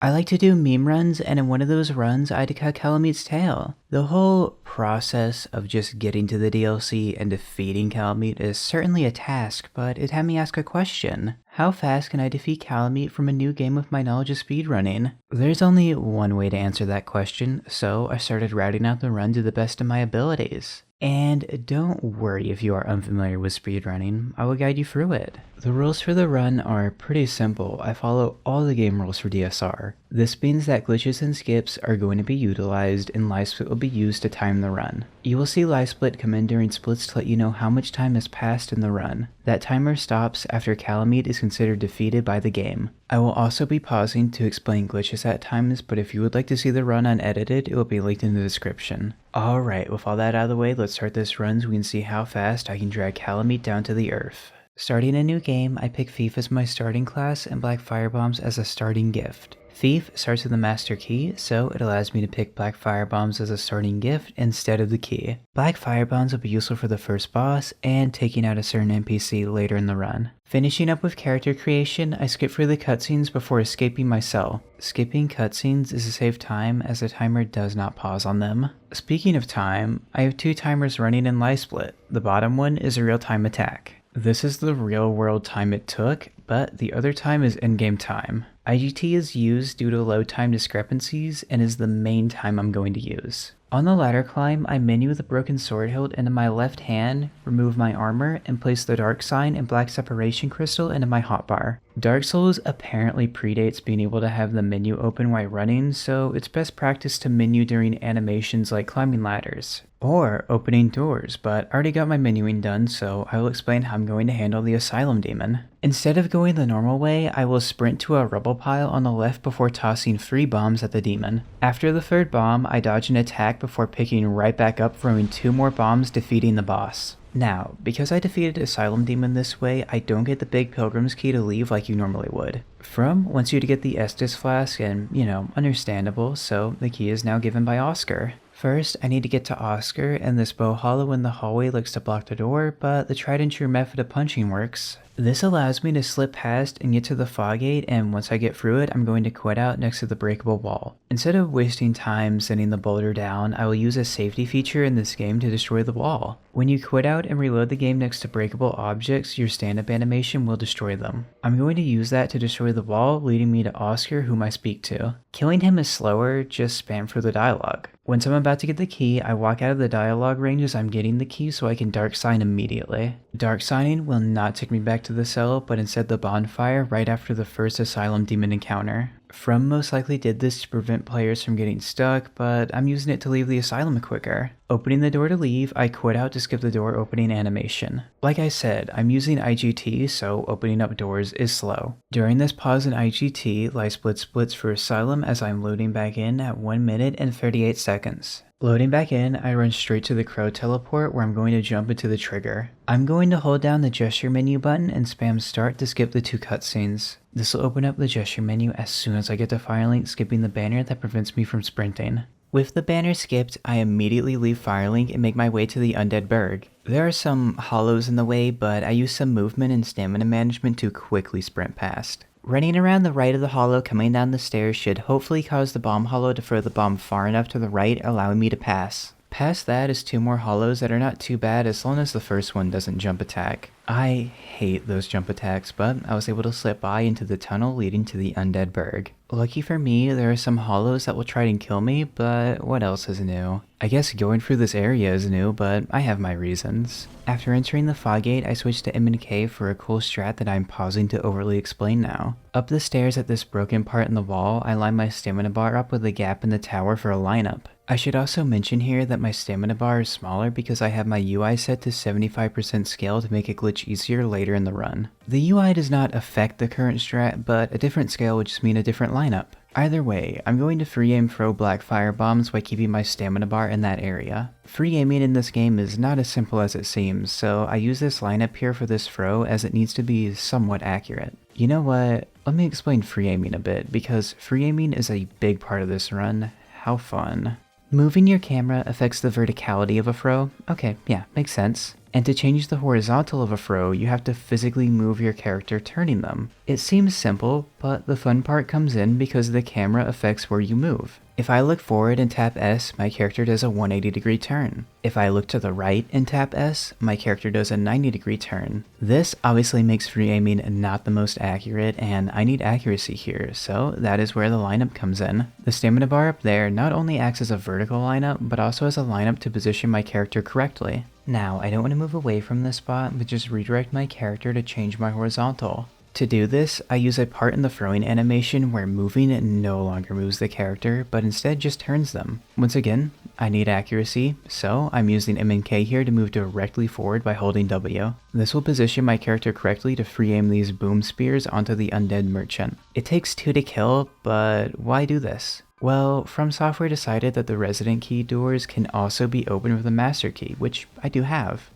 I like to do meme runs, and in one of those runs, I had to cut Kalameet's tail. The whole process of just getting to the DLC and defeating Kalameet is certainly a task, but it had me ask a question. How fast can I defeat Kalameet from a new game with my knowledge of speedrunning? There's only one way to answer that question, so I started routing out the run to the best of my abilities. And don't worry if you are unfamiliar with speedrunning, I will guide you through it. The rules for the run are pretty simple. I follow all the game rules for DSR. This means that glitches and skips are going to be utilized and live split will be used to time the run. You will see live split come in during splits to let you know how much time has passed in the run. That timer stops after Kalameet is considered defeated by the game. I will also be pausing to explain glitches at times, but if you would like to see the run unedited, it will be linked in the description. Alright, with all that out of the way, let's start this run so we can see how fast I can drag Kalameet down to the earth. Starting a new game, I pick Thief as my starting class and Black Firebombs as a starting gift. Thief starts with the master key, so it allows me to pick Black Firebombs as a starting gift instead of the key. Black Firebombs will be useful for the first boss and taking out a certain NPC later in the run. Finishing up with character creation, I skip through the cutscenes before escaping my cell. Skipping cutscenes is to save time as the timer does not pause on them. Speaking of time, I have two timers running in live split. The bottom one is a real-time attack. This is the real world time it took, but the other time is in-game time. IGT is used due to load time discrepancies and is the main time I'm going to use. On the ladder climb, I menu the broken sword hilt into my left hand, remove my armor, and place the dark sign and black separation crystal into my hotbar. Dark Souls apparently predates being able to have the menu open while running, so it's best practice to menu during animations like climbing ladders or opening doors, but I already got my menuing done, so I will explain how I'm going to handle the Asylum Demon. Instead of going the normal way, I will sprint to a rubble pile on the left before tossing 3 bombs at the demon. After the 3rd bomb, I dodge an attack before picking right back up, throwing 2 more bombs, defeating the boss. Now, because I defeated Asylum Demon this way, I don't get the big Pilgrim's Key to leave like you normally would. From wants you to get the Estus Flask and, understandable, so the key is now given by Oscar. First, I need to get to Oscar, and this bow hollow in the hallway looks to block the door, but the tried and true method of punching works. This allows me to slip past and get to the fog gate, and once I get through it, I'm going to quit out next to the breakable wall. Instead of wasting time sending the boulder down, I will use a safety feature in this game to destroy the wall. When you quit out and reload the game next to breakable objects, your stand-up animation will destroy them. I'm going to use that to destroy the wall, leading me to Oscar, whom I speak to. Killing him is slower, just spam through the dialogue. Once I'm about to get the key, I walk out of the dialogue range as I'm getting the key so I can dark sign immediately. Dark signing will not take me back to the cell, but instead the bonfire right after the first Asylum Demon encounter. From most likely did this to prevent players from getting stuck, but I'm using it to leave the asylum quicker. Opening the door to leave, I quit out to skip the door opening animation. Like I said, I'm using IGT, so opening up doors is slow. During this pause in IGT, live split splits for asylum as I'm loading back in at 1 minute and 38 seconds. Loading back in, I run straight to the crow teleport where I'm going to jump into the trigger. I'm going to hold down the gesture menu button and spam start to skip the 2 cutscenes. This will open up the gesture menu as soon as I get to Firelink, skipping the banner that prevents me from sprinting. With the banner skipped, I immediately leave Firelink and make my way to the Undead Berg. There are some hollows in the way, but I use some movement and stamina management to quickly sprint past. Running around the right of the hollow coming down the stairs should hopefully cause the bomb hollow to throw the bomb far enough to the right, allowing me to pass. Past that is 2 more hollows that are not too bad as long as the first one doesn't jump attack. I hate those jump attacks, but I was able to slip by into the tunnel leading to the Undead Berg. Lucky for me, there are some hollows that will try and kill me, but what else is new? I guess going through this area is new, but I have my reasons. After entering the fog gate, I switched to M&K for a cool strat that I'm pausing to overly explain now. Up the stairs at this broken part in the wall, I line my stamina bar up with a gap in the tower for a lineup. I should also mention here that my stamina bar is smaller because I have my UI set to 75% scale to make it glitch easier later in the run. The UI does not affect the current strat, but a different scale would just mean a different lineup. Either way, I'm going to free aim throw black fire bombs by keeping my stamina bar in that area. Free aiming in this game is not as simple as it seems, so I use this lineup here for this throw as it needs to be somewhat accurate. You know what, let me explain free aiming a bit, because free aiming is a big part of this run. How fun. Moving your camera affects the verticality of a throw. Okay, yeah, makes sense. And to change the horizontal of a throw, you have to physically move your character turning them. It seems simple, but the fun part comes in because the camera affects where you move. If I look forward and tap S, my character does a 180-degree turn. If I look to the right and tap S, my character does a 90-degree turn. This obviously makes free aiming not the most accurate, and I need accuracy here, so that is where the lineup comes in. The stamina bar up there not only acts as a vertical lineup, but also as a lineup to position my character correctly. Now, I don't want to move away from this spot, but just redirect my character to change my horizontal. To do this, I use a part in the throwing animation where moving no longer moves the character, but instead just turns them. Once again, I need accuracy, so I'm using M and K here to move directly forward by holding W. This will position my character correctly to free aim these boom spears onto the undead merchant. It takes 2 to kill, but why do this? Well, From Software decided that the resident key doors can also be opened with a master key, which I do have.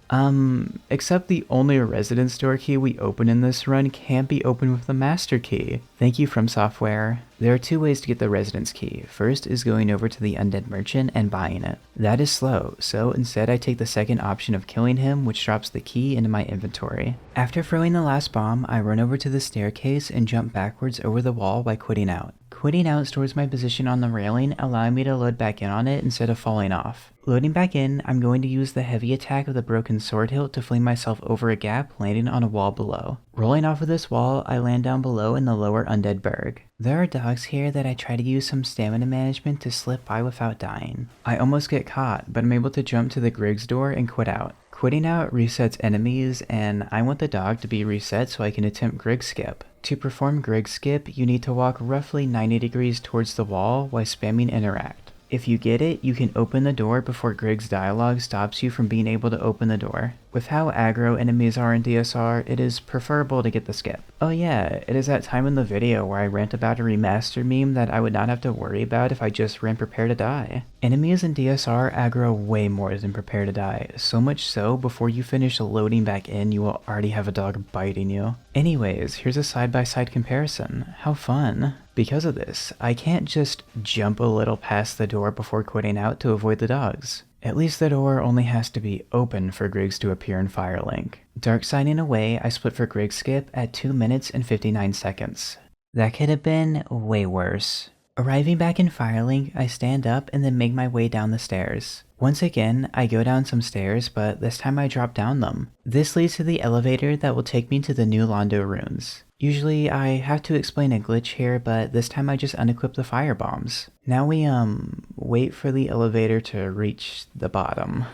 Except the only residence door key we open in this run can't be opened with the master key. Thank you, From Software. There are 2 ways to get the residence key. First is going over to the undead merchant and buying it. That is slow, so instead I take the second option of killing him, which drops the key into my inventory. After throwing the last bomb, I run over to the staircase and jump backwards over the wall by quitting out. Quitting out stores my position on the railing, allowing me to load back in on it instead of falling off. Loading back in, I'm going to use the heavy attack of the broken sword hilt to fling myself over a gap, landing on a wall below. Rolling off of this wall, I land down below in the lower undead burg. There are dogs here that I try to use some stamina management to slip by without dying. I almost get caught, but I'm able to jump to the Griggs door and quit out. Quitting out resets enemies, and I want the dog to be reset so I can attempt Griggs skip. To perform Griggs skip, you need to walk roughly 90 degrees towards the wall while spamming interact. If you get it, you can open the door before Griggs dialogue stops you from being able to open the door. With how aggro enemies are in DSR, it is preferable to get the skip. Oh yeah, it is that time in the video where I rant about a remaster meme that I would not have to worry about if I just ran Prepare to Die. Enemies in DSR aggro way more than Prepare to Die, so much so before you finish loading back in you will already have a dog biting you. Anyways, here's a side-by-side comparison. How fun. Because of this, I can't just jump a little past the door before quitting out to avoid the dogs. At least the door only has to be open for Griggs to appear in Firelink. Dark signing away, I split for Griggs skip at 2 minutes and 59 seconds. That could have been way worse. Arriving back in Firelink, I stand up and then make my way down the stairs. Once again, I go down some stairs, but this time I drop down them. This leads to the elevator that will take me to the new Londo runes. Usually I have to explain a glitch here, but this time I just unequip the firebombs. Now we wait for the elevator to reach the bottom.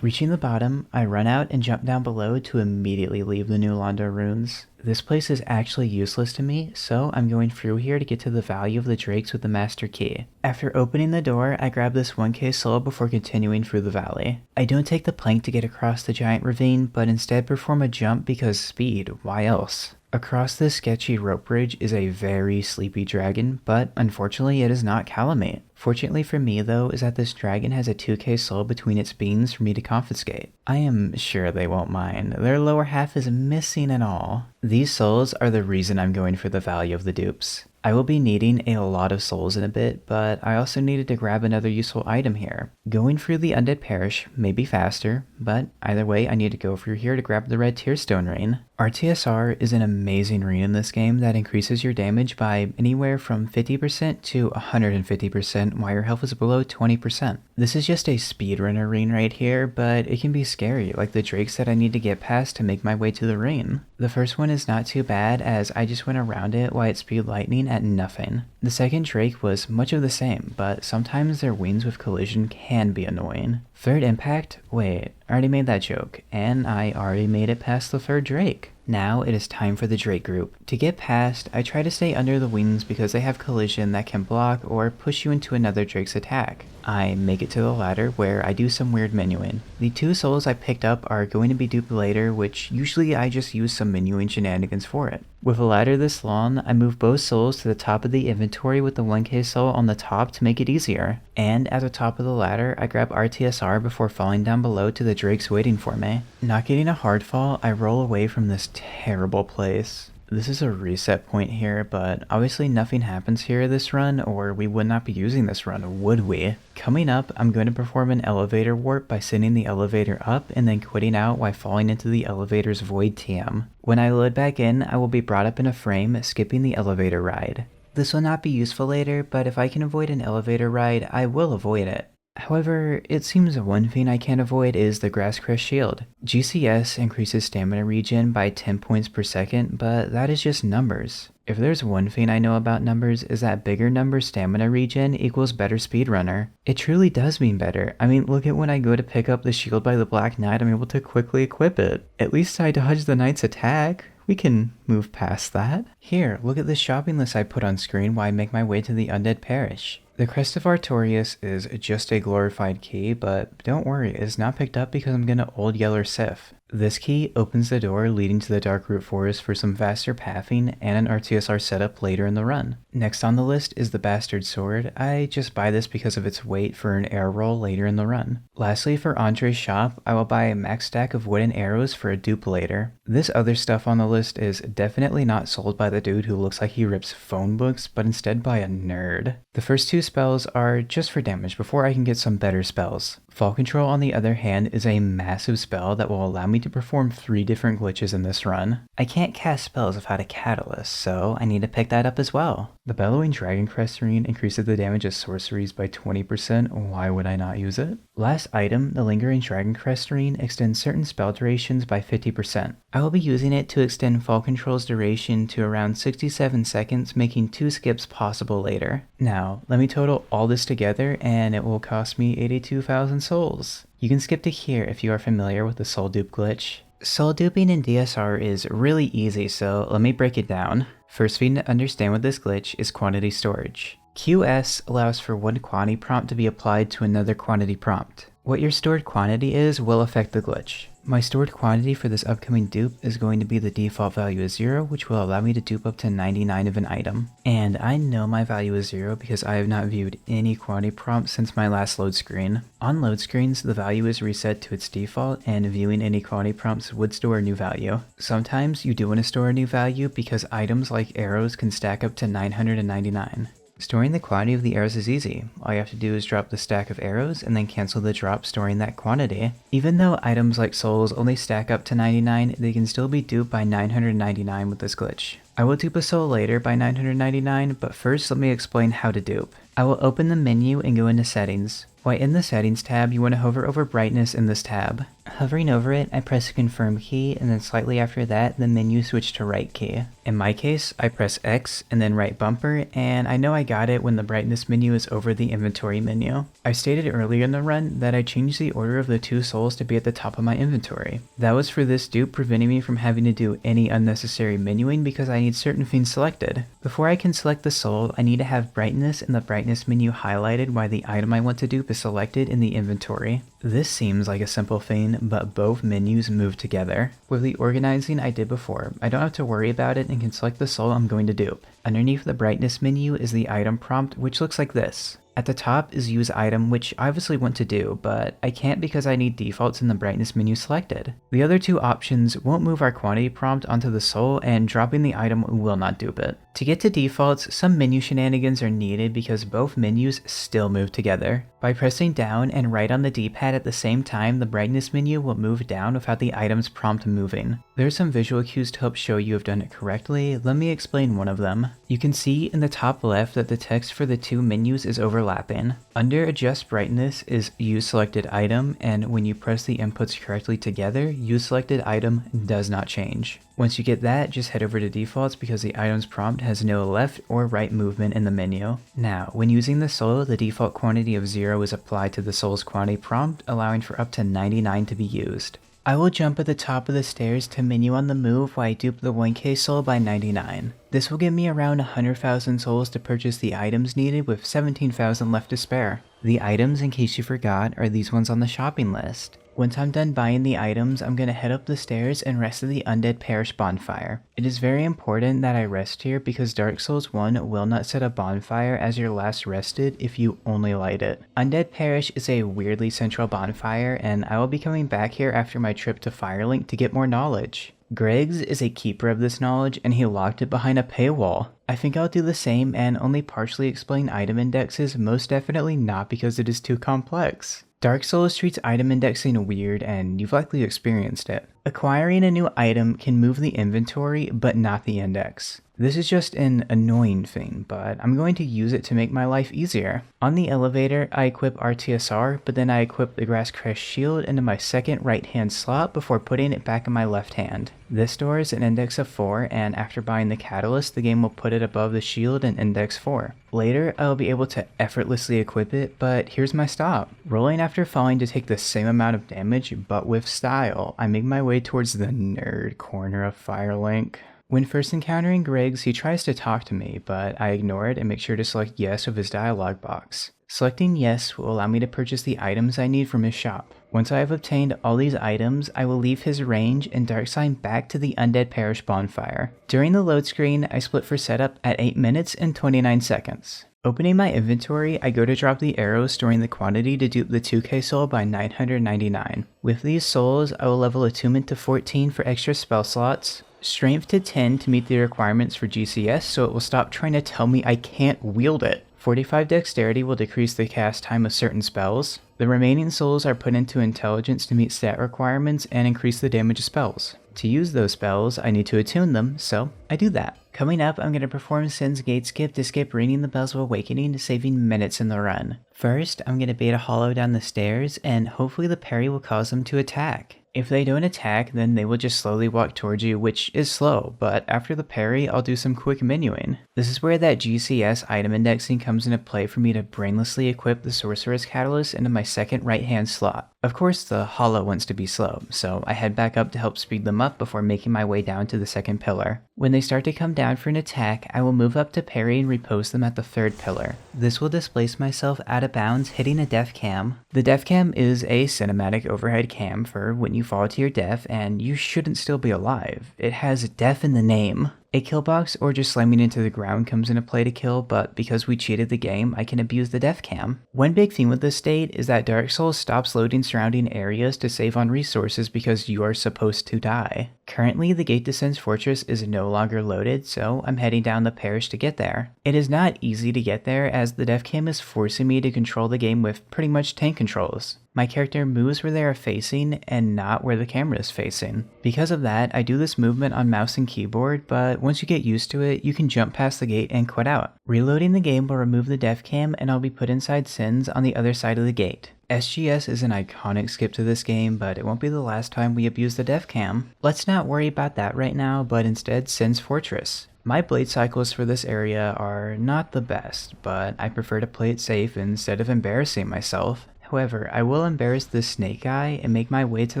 Reaching the bottom, I run out and jump down below to immediately leave the new Londo runes. This place is actually useless to me, so I'm going through here to get to the value of the drakes with the master key. After opening the door, I grab this 1k soul before continuing through the valley. I don't take the plank to get across the giant ravine, but instead perform a jump because speed, why else? Across this sketchy rope bridge is a very sleepy dragon, but unfortunately it is not Kalameet. Fortunately for me though is that this dragon has a 2k soul between its beams for me to confiscate. I am sure they won't mind, their lower half is missing and all. These souls are the reason I'm going for the value of the dupes. I will be needing a lot of souls in a bit, but I also needed to grab another useful item here. Going through the Undead Parish may be faster, but either way I need to go through here to grab the red Tearstone Ring. RTSR is an amazing ring in this game that increases your damage by anywhere from 50% to 150% while your health is below 20%. This is just a speedrunner ring right here, but it can be scary, like the drakes that I need to get past to make my way to the ring. The first one is not too bad as I just went around it while it speed lightning at nothing. The second drake was much of the same, but sometimes their wings with collision can be annoying. Third impact? Wait, I already made that joke, and I already made it past the third drake. Now it is time for the drake group. To get past, I try to stay under the wings because they have collision that can block or push you into another drake's attack. I make it to the ladder where I do some weird menuing. The 2 souls I picked up are going to be duped later, which usually I just use some menuing shenanigans for it. With a ladder this long, I move both souls to the top of the inventory with the 1k soul on the top to make it easier. And at the top of the ladder, I grab RTSR before falling down below to the drakes waiting for me. Not getting a hard fall, I roll away from this terrible place. This is a reset point here, but obviously nothing happens here this run, or we would not be using this run, would we? Coming up, I'm going to perform an elevator warp by sending the elevator up and then quitting out while falling into the elevator's void TM. When I load back in, I will be brought up in a frame, skipping the elevator ride. This will not be useful later, but if I can avoid an elevator ride, I will avoid it. However, it seems one thing I can't avoid is the Grass Crest Shield. GCS increases stamina regen by 10 points per second, but that is just numbers. If there's one thing I know about numbers is that bigger number stamina regen equals better speedrunner. It truly does mean better. I mean, look at when I go to pick up the shield by the Black Knight, I'm able to quickly equip it. At least I dodged the Knight's attack. We can move past that. Here, look at this shopping list I put on screen while I make my way to the Undead Parish. The Crest of Artorias is just a glorified key, but don't worry, it's not picked up because I'm gonna Old Yeller Sif. This key opens the door leading to the Darkroot Forest for some faster pathing and an RTSR setup later in the run. Next on the list is the Bastard Sword. I just buy this because of its weight for an air roll later in the run. Lastly, for Andre's shop, I will buy a max stack of wooden arrows for a dupe later. This other stuff on the list is definitely not sold by the dude who looks like he rips phone books, but instead by a nerd. The first two spells are just for damage before I can get some better spells. Fall Control, on the other hand, is a massive spell that will allow me to perform 3 different glitches in this run. I can't cast spells without a Catalystz, so I need to pick that up as well. The Bellowing Dragon Crest Ring increases the damage of sorceries by 20%, why would I not use it? Last item, the Lingering Dragon Crest Ring extends certain spell durations by 50%. I will be using it to extend Fall Control's duration to around 67 seconds, making 2 skips possible later. Now, let me total all this together and it will cost me 82,000 souls. You can skip to here if you are familiar with the soul dupe glitch. Soul duping in DSR is really easy, so let me break it down. First thing to understand with this glitch is quantity storage. QS allows for one quantity prompt to be applied to another quantity prompt. What your stored quantity is will affect the glitch. My stored quantity for this upcoming dupe is going to be the default value is 0, which will allow me to dupe up to 99 of an item. And I know my value is 0 because I have not viewed any quantity prompts since my last load screen. On load screens, the value is reset to its default, and viewing any quantity prompts would store a new value. Sometimes you do want to store a new value because items like arrows can stack up to 999. Storing the quantity of the arrows is easy. All you have to do is drop the stack of arrows and then cancel the drop storing that quantity. Even though items like souls only stack up to 99, they can still be duped by 999 with this glitch. I will dupe a soul later by 999, but first let me explain how to dupe. I will open the menu and go into settings. While in the settings tab, you want to hover over brightness in this tab. Hovering over it, I press the confirm key, and then slightly after that, the menu switch to right key. In my case, I press X and then right bumper, and I know I got it when the brightness menu is over the inventory menu. I stated earlier in the run that I changed the order of the 2 souls to be at the top of my inventory. That was for this dupe, preventing me from having to do any unnecessary menuing because I need certain things selected. Before I can select the soul, I need to have brightness in the brightness menu highlighted while the item I want to dupe is selected in the inventory. This seems like a simple thing, but both menus move together. With the organizing I did before, I don't have to worry about it and can select the soul I'm going to dupe. Underneath the brightness menu is the item prompt, which looks like this. At the top is use item, which I obviously want to do, but I can't because I need defaults in the brightness menu selected. The other 2 options won't move our quantity prompt onto the soul, and dropping the item will not dupe it. To get to defaults, some menu shenanigans are needed because both menus still move together. By pressing down and right on the D-pad at the same time, the brightness menu will move down without the item's prompt moving. There are some visual cues to help show you have done it correctly. Let me explain one of them. You can see in the top left that the text for the 2 menus is overlapping. Under adjust brightness is use selected item, and when you press the inputs correctly together, use selected item does not change. Once you get that, just head over to defaults because the item's prompt has no left or right movement in the menu. Now, when using the soul, the default quantity of 0 is applied to the soul's quantity prompt, allowing for up to 99 to be used. I will jump at the top of the stairs to menu on the move while I dupe the 1k soul by 99. This will give me around 100,000 souls to purchase the items needed with 17,000 left to spare. The items, in case you forgot, are these ones on the shopping list. Once I'm done buying the items, I'm gonna head up the stairs and rest at the Undead Parish bonfire. It is very important that I rest here because Dark Souls 1 will not set a bonfire as your last rested if you only light it. Undead Parish is a weirdly central bonfire, and I will be coming back here after my trip to Firelink to get more knowledge. Griggs is a keeper of this knowledge and he locked it behind a paywall. I think I'll do the same and only partially explain item indexes, most definitely not because it is too complex. Dark Souls treats item indexing weird and you've likely experienced it. Acquiring a new item can move the inventory but not the index. This is just an annoying thing, but I'm going to use it to make my life easier. On the elevator, I equip RTSR, but then I equip the Grass Crest shield into my second right hand slot before putting it back in my left hand. This stores an index of 4, and after buying the Catalystz, the game will put it above the shield and index 4. Later, I will be able to effortlessly equip it, but here's my stop. Rolling after falling to take the same amount of damage, but with style, I make my way towards the nerd corner of Firelink. When first encountering Griggs, he tries to talk to me, but I ignore it and make sure to select yes with his dialog box. Selecting yes will allow me to purchase the items I need from his shop. Once I have obtained all these items, I will leave his range and dark sign back to the Undead Parish bonfire. During the load screen, I split for setup at 8 minutes and 29 seconds. Opening my inventory, I go to drop the arrows storing the quantity to dupe the 2k soul by 999. With these souls, I will level attunement to 14 for extra spell slots, strength to 10 to meet the requirements for GCS so it will stop trying to tell me I can't wield it. 45 dexterity will decrease the cast time of certain spells. The remaining souls are put into intelligence to meet stat requirements and increase the damage of spells. To use those spells, I need to attune them, so I do that. Coming up, I'm going to perform Sin's Gate Skip to skip ringing the bells of awakening, saving minutes in the run. First, I'm going to bait a hollow down the stairs, and hopefully the parry will cause them to attack. If they don't attack, then they will just slowly walk towards you, which is slow, but after the parry, I'll do some quick menuing. This is where that GCS item indexing comes into play for me to brainlessly equip the Sorcerer's Catalyst into my second right-hand slot. Of course, the hollow wants to be slow, so I head back up to help speed them up before making my way down to the second pillar. When they start to come down for an attack, I will move up to parry and repose them at the third pillar. This will displace myself out of bounds, hitting a death cam. The death cam is a cinematic overhead cam for when you fall to your death, and you shouldn't still be alive. It has death in the name. A kill box or just slamming into the ground comes into play to kill, but because we cheated the game, I can abuse the death cam. One big thing with this state is that Dark Souls stops loading surrounding areas to save on resources because you are supposed to die. Currently, the Gate Descends Fortress is no longer loaded, so I'm heading down the parish to get there. It is not easy to get there as the death cam is forcing me to control the game with pretty much tank controls. My character moves where they are facing and not where the camera is facing. Because of that, I do this movement on mouse and keyboard, but once you get used to it, you can jump past the gate and quit out. Reloading the game will remove the death cam and I'll be put inside Sins on the other side of the gate. SGS is an iconic skip to this game, but it won't be the last time we abuse the death cam. Let's not worry about that right now, but instead Sin's Fortress. My blade cycles for this area are not the best, but I prefer to play it safe instead of embarrassing myself. However, I will embarrass this snake guy and make my way to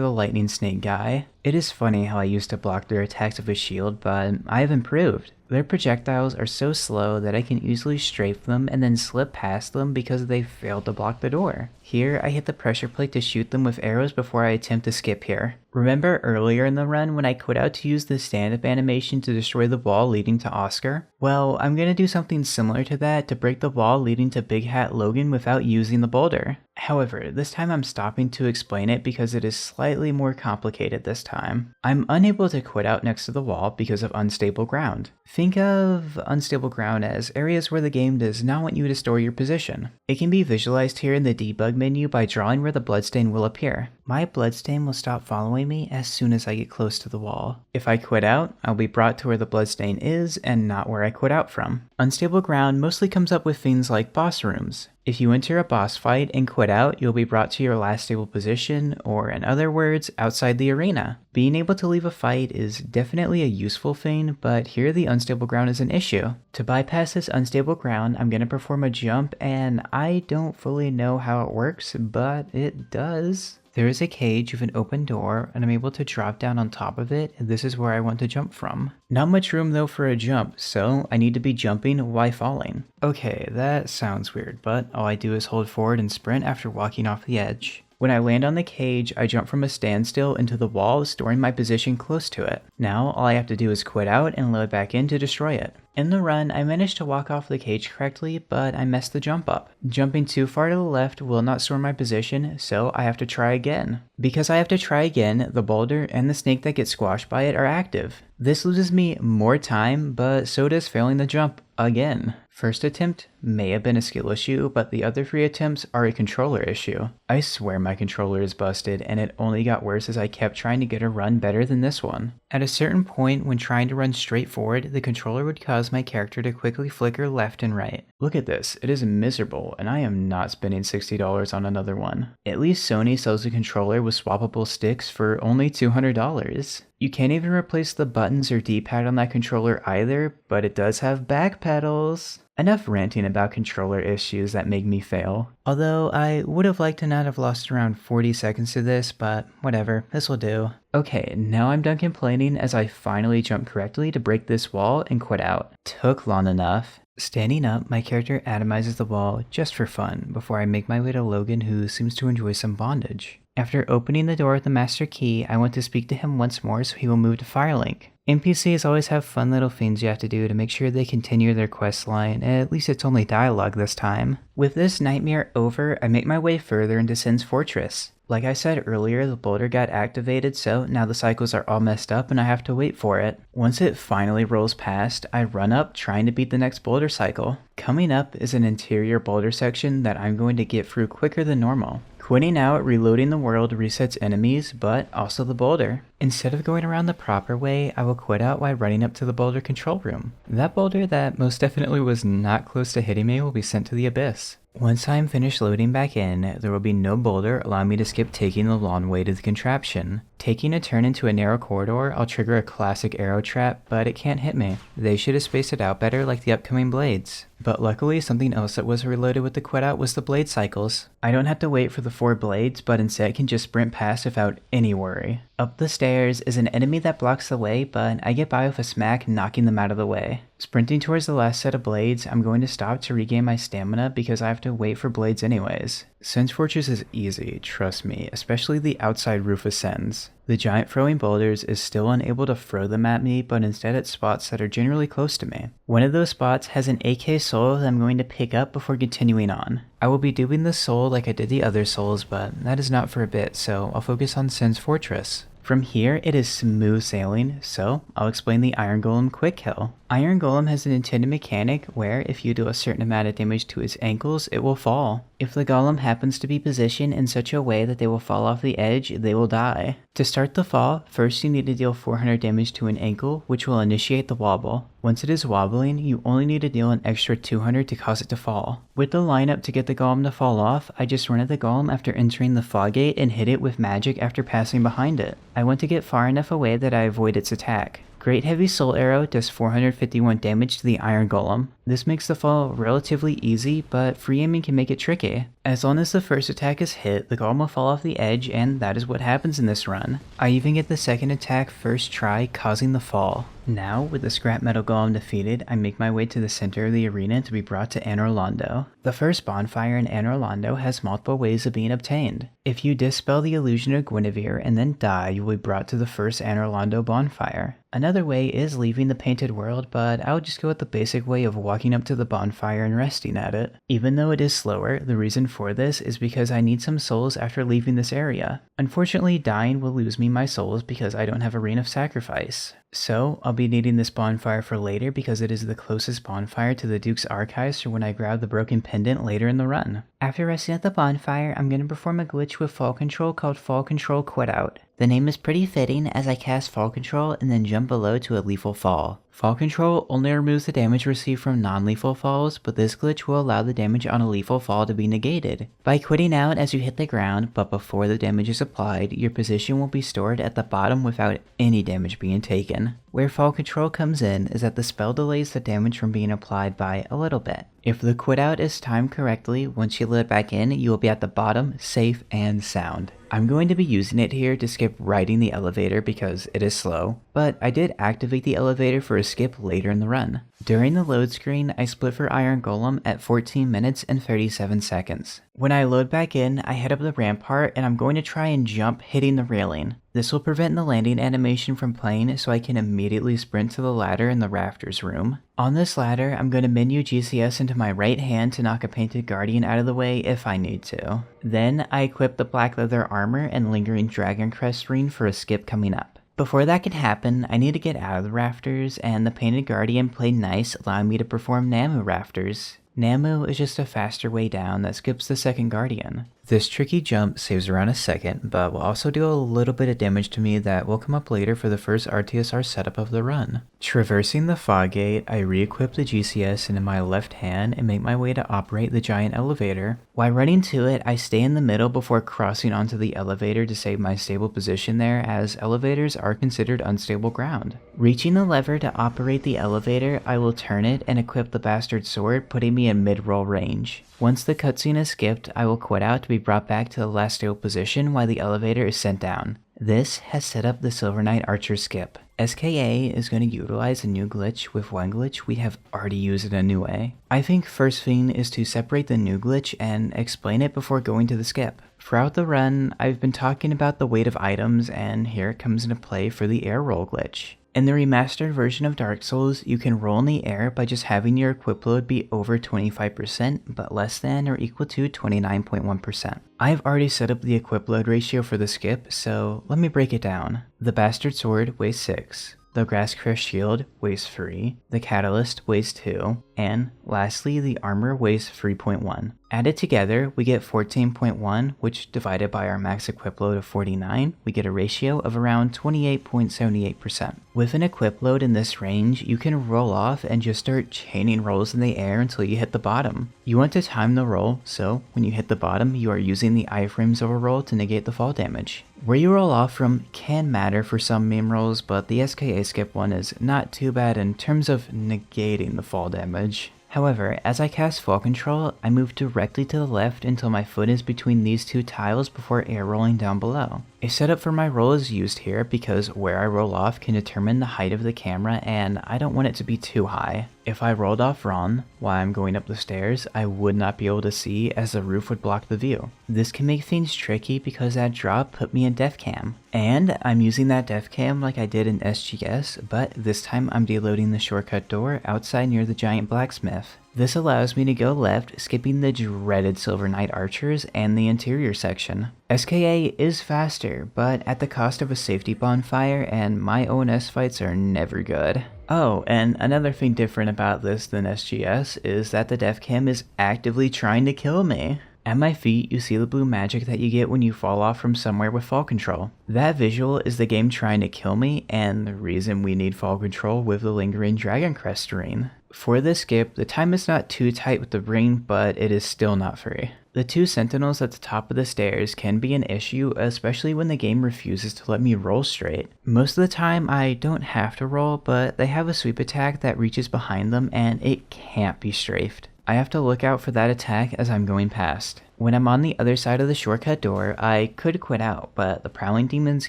the lightning snake guy. It is funny how I used to block their attacks with a shield, but I have improved. Their projectiles are so slow that I can easily strafe them and then slip past them because they failed to block the door. Here, I hit the pressure plate to shoot them with arrows before I attempt to skip here. Remember earlier in the run when I quit out to use the stand-up animation to destroy the wall leading to Oscar? Well, I'm gonna do something similar to that to break the wall leading to Big Hat Logan without using the boulder. However, this time I'm stopping to explain it because it is slightly more complicated this time. I'm unable to quit out next to the wall because of unstable ground. Think of unstable ground as areas where the game does not want you to store your position. It can be visualized here in the debug menu by drawing where the bloodstain will appear. My bloodstain will stop following me as soon as I get close to the wall. If I quit out, I'll be brought to where the bloodstain is and not where I quit out from. Unstable ground mostly comes up with things like boss rooms. If you enter a boss fight and quit out, you'll be brought to your last stable position, or in other words, outside the arena. Being able to leave a fight is definitely a useful thing, but here the unstable ground is an issue. To bypass this unstable ground, I'm going to perform a jump, and I don't fully know how it works, but it does. There is a cage with an open door, and I'm able to drop down on top of it, and this is where I want to jump from. Not much room though for a jump, so I need to be jumping while falling. Okay, that sounds weird, but all I do is hold forward and sprint after walking off the edge. When I land on the cage, I jump from a standstill into the wall, storing my position close to it. Now, all I have to do is quit out and load back in to destroy it. In the run, I managed to walk off the cage correctly, but I messed the jump up. Jumping too far to the left will not store my position, so I have to try again. Because I have to try again, the boulder and the snake that gets squashed by it are active. This loses me more time, but so does failing the jump again. First attempt may have been a skill issue, but the other 3 attempts are a controller issue. I swear my controller is busted, and it only got worse as I kept trying to get a run better than this one. At a certain point, when trying to run straight forward, the controller would cause my character to quickly flicker left and right. Look at this, it is miserable, and I am not spending $60 on another one. At least Sony sells a controller with swappable sticks for only $200. You can't even replace the buttons or D-pad on that controller either, but it does have back pedals. Enough ranting about controller issues that make me fail. Although I would have liked to not have lost around 40 seconds to this, but whatever, this will do. Okay, now I'm done complaining as I finally jump correctly to break this wall and quit out. Took long enough. Standing up, my character atomizes the wall just for fun before I make my way to Logan, who seems to enjoy some bondage. After opening the door with the master key, I want to speak to him once more so he will move to Firelink. NPCs always have fun little things you have to do to make sure they continue their quest line, at least it's only dialogue this time. With this nightmare over, I make my way further into Sin's Fortress. Like I said earlier, the boulder got activated, so now the cycles are all messed up and I have to wait for it. Once it finally rolls past, I run up trying to beat the next boulder cycle. Coming up is an interior boulder section that I'm going to get through quicker than normal. Quitting out, reloading the world resets enemies, but also the boulder. Instead of going around the proper way, I will quit out while running up to the boulder control room. That boulder that most definitely was not close to hitting me will be sent to the abyss. Once I'm finished loading back in, there will be no boulder allowing me to skip taking the long way to the contraption. Taking a turn into a narrow corridor, I'll trigger a classic arrow trap, but it can't hit me. They should have spaced it out better like the upcoming blades. But luckily, something else that was reloaded with the quit out was the blade cycles. I don't have to wait for the 4 blades, but instead can just sprint past without any worry. Up the stairs is an enemy that blocks the way, but I get by with a smack, knocking them out of the way. Sprinting towards the last set of blades, I'm going to stop to regain my stamina because I have to wait for blades anyways. Sin's Fortress is easy, trust me, especially the outside roof ascends. The giant throwing boulders is still unable to throw them at me, but instead at spots that are generally close to me. One of those spots has an AK soul that I'm going to pick up before continuing on. I will be doing the soul like I did the other souls, but that is not for a bit, so I'll focus on Sin's Fortress. From here, it is smooth sailing, so I'll explain the Iron Golem quick kill. Iron Golem has an intended mechanic where if you do a certain amount of damage to its ankles, it will fall. If the golem happens to be positioned in such a way that they will fall off the edge, they will die. To start the fall, first you need to deal 400 damage to an ankle, which will initiate the wobble. Once it is wobbling, you only need to deal an extra 200 to cause it to fall. With the lineup to get the golem to fall off, I just run at the golem after entering the fog gate and hit it with magic after passing behind it. I want to get far enough away that I avoid its attack. Great Heavy Soul Arrow does 451 damage to the Iron Golem. This makes the fall relatively easy, but free aiming can make it tricky. As long as the first attack is hit, the golem will fall off the edge, and that is what happens in this run. I even get the second attack first try, causing the fall. Now, with the scrap metal golem defeated, I make my way to the center of the arena to be brought to Anor Londo. The first bonfire in Anor Londo has multiple ways of being obtained. If you dispel the illusion of Guinevere and then die, you will be brought to the first Anor Londo bonfire. Another way is leaving the painted world, but I would just go with the basic way of walking up to the bonfire and resting at it. Even though it is slower, the reason for this is because I need some souls after leaving this area. Unfortunately, dying will lose me my souls because I don't have a Ring of Sacrifice. So, I'll be needing this bonfire for later because it is the closest bonfire to the Duke's archives for when I grab the broken pendant later in the run. After resting at the bonfire, I'm going to perform a glitch with Fall Control called Fall Control Quit Out. The name is pretty fitting as I cast Fall Control and then jump below to a lethal fall. Fall Control only removes the damage received from non-lethal falls, but this glitch will allow the damage on a lethal fall to be negated. By quitting out as you hit the ground, but before the damage is applied, your position will be stored at the bottom without any damage being taken. Where Fall Control comes in is that the spell delays the damage from being applied by a little bit. If the quit out is timed correctly, once you let it back in, you will be at the bottom, safe and sound. I'm going to be using it here to skip riding the elevator because it is slow, but I did activate the elevator for a skip later in the run. During the load screen, I split for Iron Golem at 14 minutes and 37 seconds. When I load back in, I head up the rampart and I'm going to try and jump hitting the railing. This will prevent the landing animation from playing so I can immediately sprint to the ladder in the rafters room. On this ladder, I'm going to menu GCS into my right hand to knock a painted guardian out of the way if I need to. Then I equip the black leather armor and lingering dragon crest ring for a skip coming up. Before that can happen, I need to get out of the rafters, and the Painted Guardian played nice, allowing me to perform Namu rafters. Namu is just a faster way down that skips the second Guardian. This tricky jump saves around a second, but will also do a little bit of damage to me that will come up later for the first RTSR setup of the run. Traversing the fog gate, I re-equip the GCS into my left hand and make my way to operate the giant elevator. While running to it, I stay in the middle before crossing onto the elevator to save my stable position there, as elevators are considered unstable ground. Reaching the lever to operate the elevator, I will turn it and equip the bastard sword, putting me in mid-roll range. Once the cutscene is skipped, I will quit out to be brought back to the last stable position while the elevator is sent down. This has set up the Silver Knight Archer skip. SKA is going to utilize a new glitch with one glitch we have already used in a new way. I think first thing is to separate the new glitch and explain it before going to the skip. Throughout the run, I've been talking about the weight of items, and here it comes into play for the air roll glitch. In the remastered version of Dark Souls, you can roll in the air by just having your equip load be over 25%, but less than or equal to 29.1%. I've already set up the equip load ratio for the skip, so let me break it down. The Bastard Sword weighs 6. The Grass Crest Shield weighs 3, the Catalystz weighs 2, and lastly the armor weighs 3.1. Added together, we get 14.1, which divided by our max equip load of 49, we get a ratio of around 28.78%. With an equip load in this range, you can roll off and just start chaining rolls in the air until you hit the bottom. You want to time the roll, so when you hit the bottom, you are using the iframes of a roll to negate the fall damage. Where you roll off from can matter for some meme rolls, but the SKA skip one is not too bad in terms of negating the fall damage. However, as I cast Fall Control, I move directly to the left until my foot is between these two tiles before air rolling down below. A setup for my roll is used here because where I roll off can determine the height of the camera, and I don't want it to be too high. If I rolled off wrong while I'm going up the stairs, I would not be able to see as the roof would block the view. This can make things tricky because that drop put me in def cam. And I'm using that def cam like I did in SGS, but this time I'm deloading the shortcut door outside near the giant blacksmith. This allows me to go left, skipping the dreaded Silver Knight archers and the interior section. SKA is faster, but at the cost of a safety bonfire, and my ONS fights are never good. Oh, and another thing different about this than SGS is that the def cam is actively trying to kill me. At my feet, you see the blue magic that you get when you fall off from somewhere with fall control. That visual is the game trying to kill me, and the reason we need fall control with the lingering dragon crest ring. For this skip, the time is not too tight with the ring, but it is still not free. The two sentinels at the top of the stairs can be an issue, especially when the game refuses to let me roll straight. Most of the time I don't have to roll, but they have a sweep attack that reaches behind them and it can't be strafed. I have to look out for that attack as I'm going past. When I'm on the other side of the shortcut door, I could quit out, but the prowling demons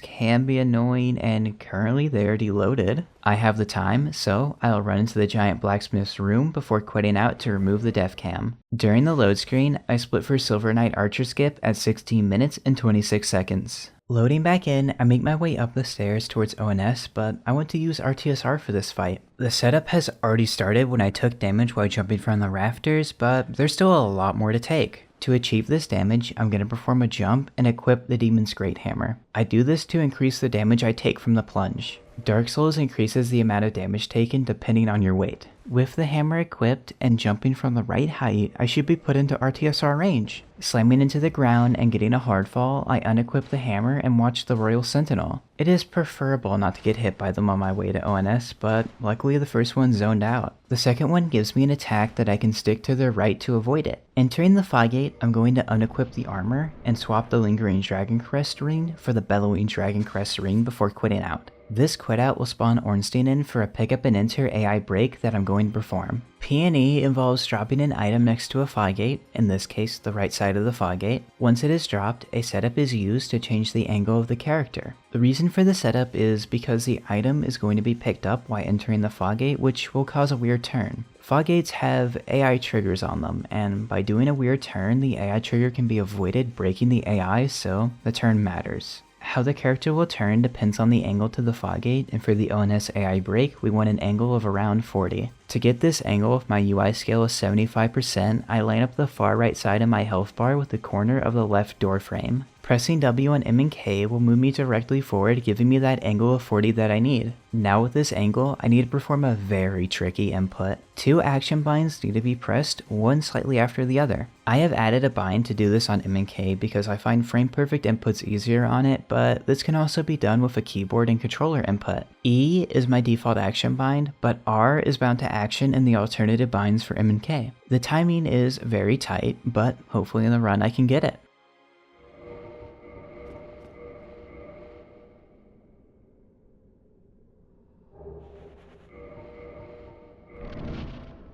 can be annoying and currently they are deloaded. I have the time, so I'll run into the giant blacksmith's room before quitting out to remove the def cam. During the load screen, I split for Silver Knight Archer skip at 16 minutes and 26 seconds. Loading back in, I make my way up the stairs towards ONS, but I want to use RTSR for this fight. The setup has already started when I took damage while jumping from the rafters, but there's still a lot more to take. To achieve this damage, I'm going to perform a jump and equip the Demon's Great Hammer. I do this to increase the damage I take from the plunge. Dark Souls increases the amount of damage taken depending on your weight. With the hammer equipped and jumping from the right height, I should be put into RTSR range. Slamming into the ground and getting a hard fall, I unequip the hammer and watch the Royal Sentinel. It is preferable not to get hit by them on my way to ONS, but luckily the first one zoned out. The second one gives me an attack that I can stick to their right to avoid it. Entering the fog gate, I'm going to unequip the armor and swap the Lingering Dragon Crest ring for the Bellowing Dragon Crest ring before quitting out. This quitout will spawn Ornstein in for a pick up and enter AI break that I'm going to perform. P&E involves dropping an item next to a fog gate, in this case the right side of the fog gate. Once it is dropped, a setup is used to change the angle of the character. The reason for the setup is because the item is going to be picked up while entering the fog gate, which will cause a weird turn. Fog gates have AI triggers on them, and by doing a weird turn, the AI trigger can be avoided breaking the AI, so the turn matters. How the character will turn depends on the angle to the fog gate, and for the ONS AI break, we want an angle of around 40. To get this angle, if my UI scale is 75%, I line up the far right side of my health bar with the corner of the left door frame. Pressing W on M and K will move me directly forward, giving me that angle of 40 that I need. Now with this angle, I need to perform a very tricky input. 2 action binds need to be pressed, one slightly after the other. I have added a bind to do this on M and K because I find frame perfect inputs easier on it, but this can also be done with a keyboard and controller input. E is my default action bind, but R is bound to action in the alternative binds for M and K. The timing is very tight, but hopefully in the run I can get it.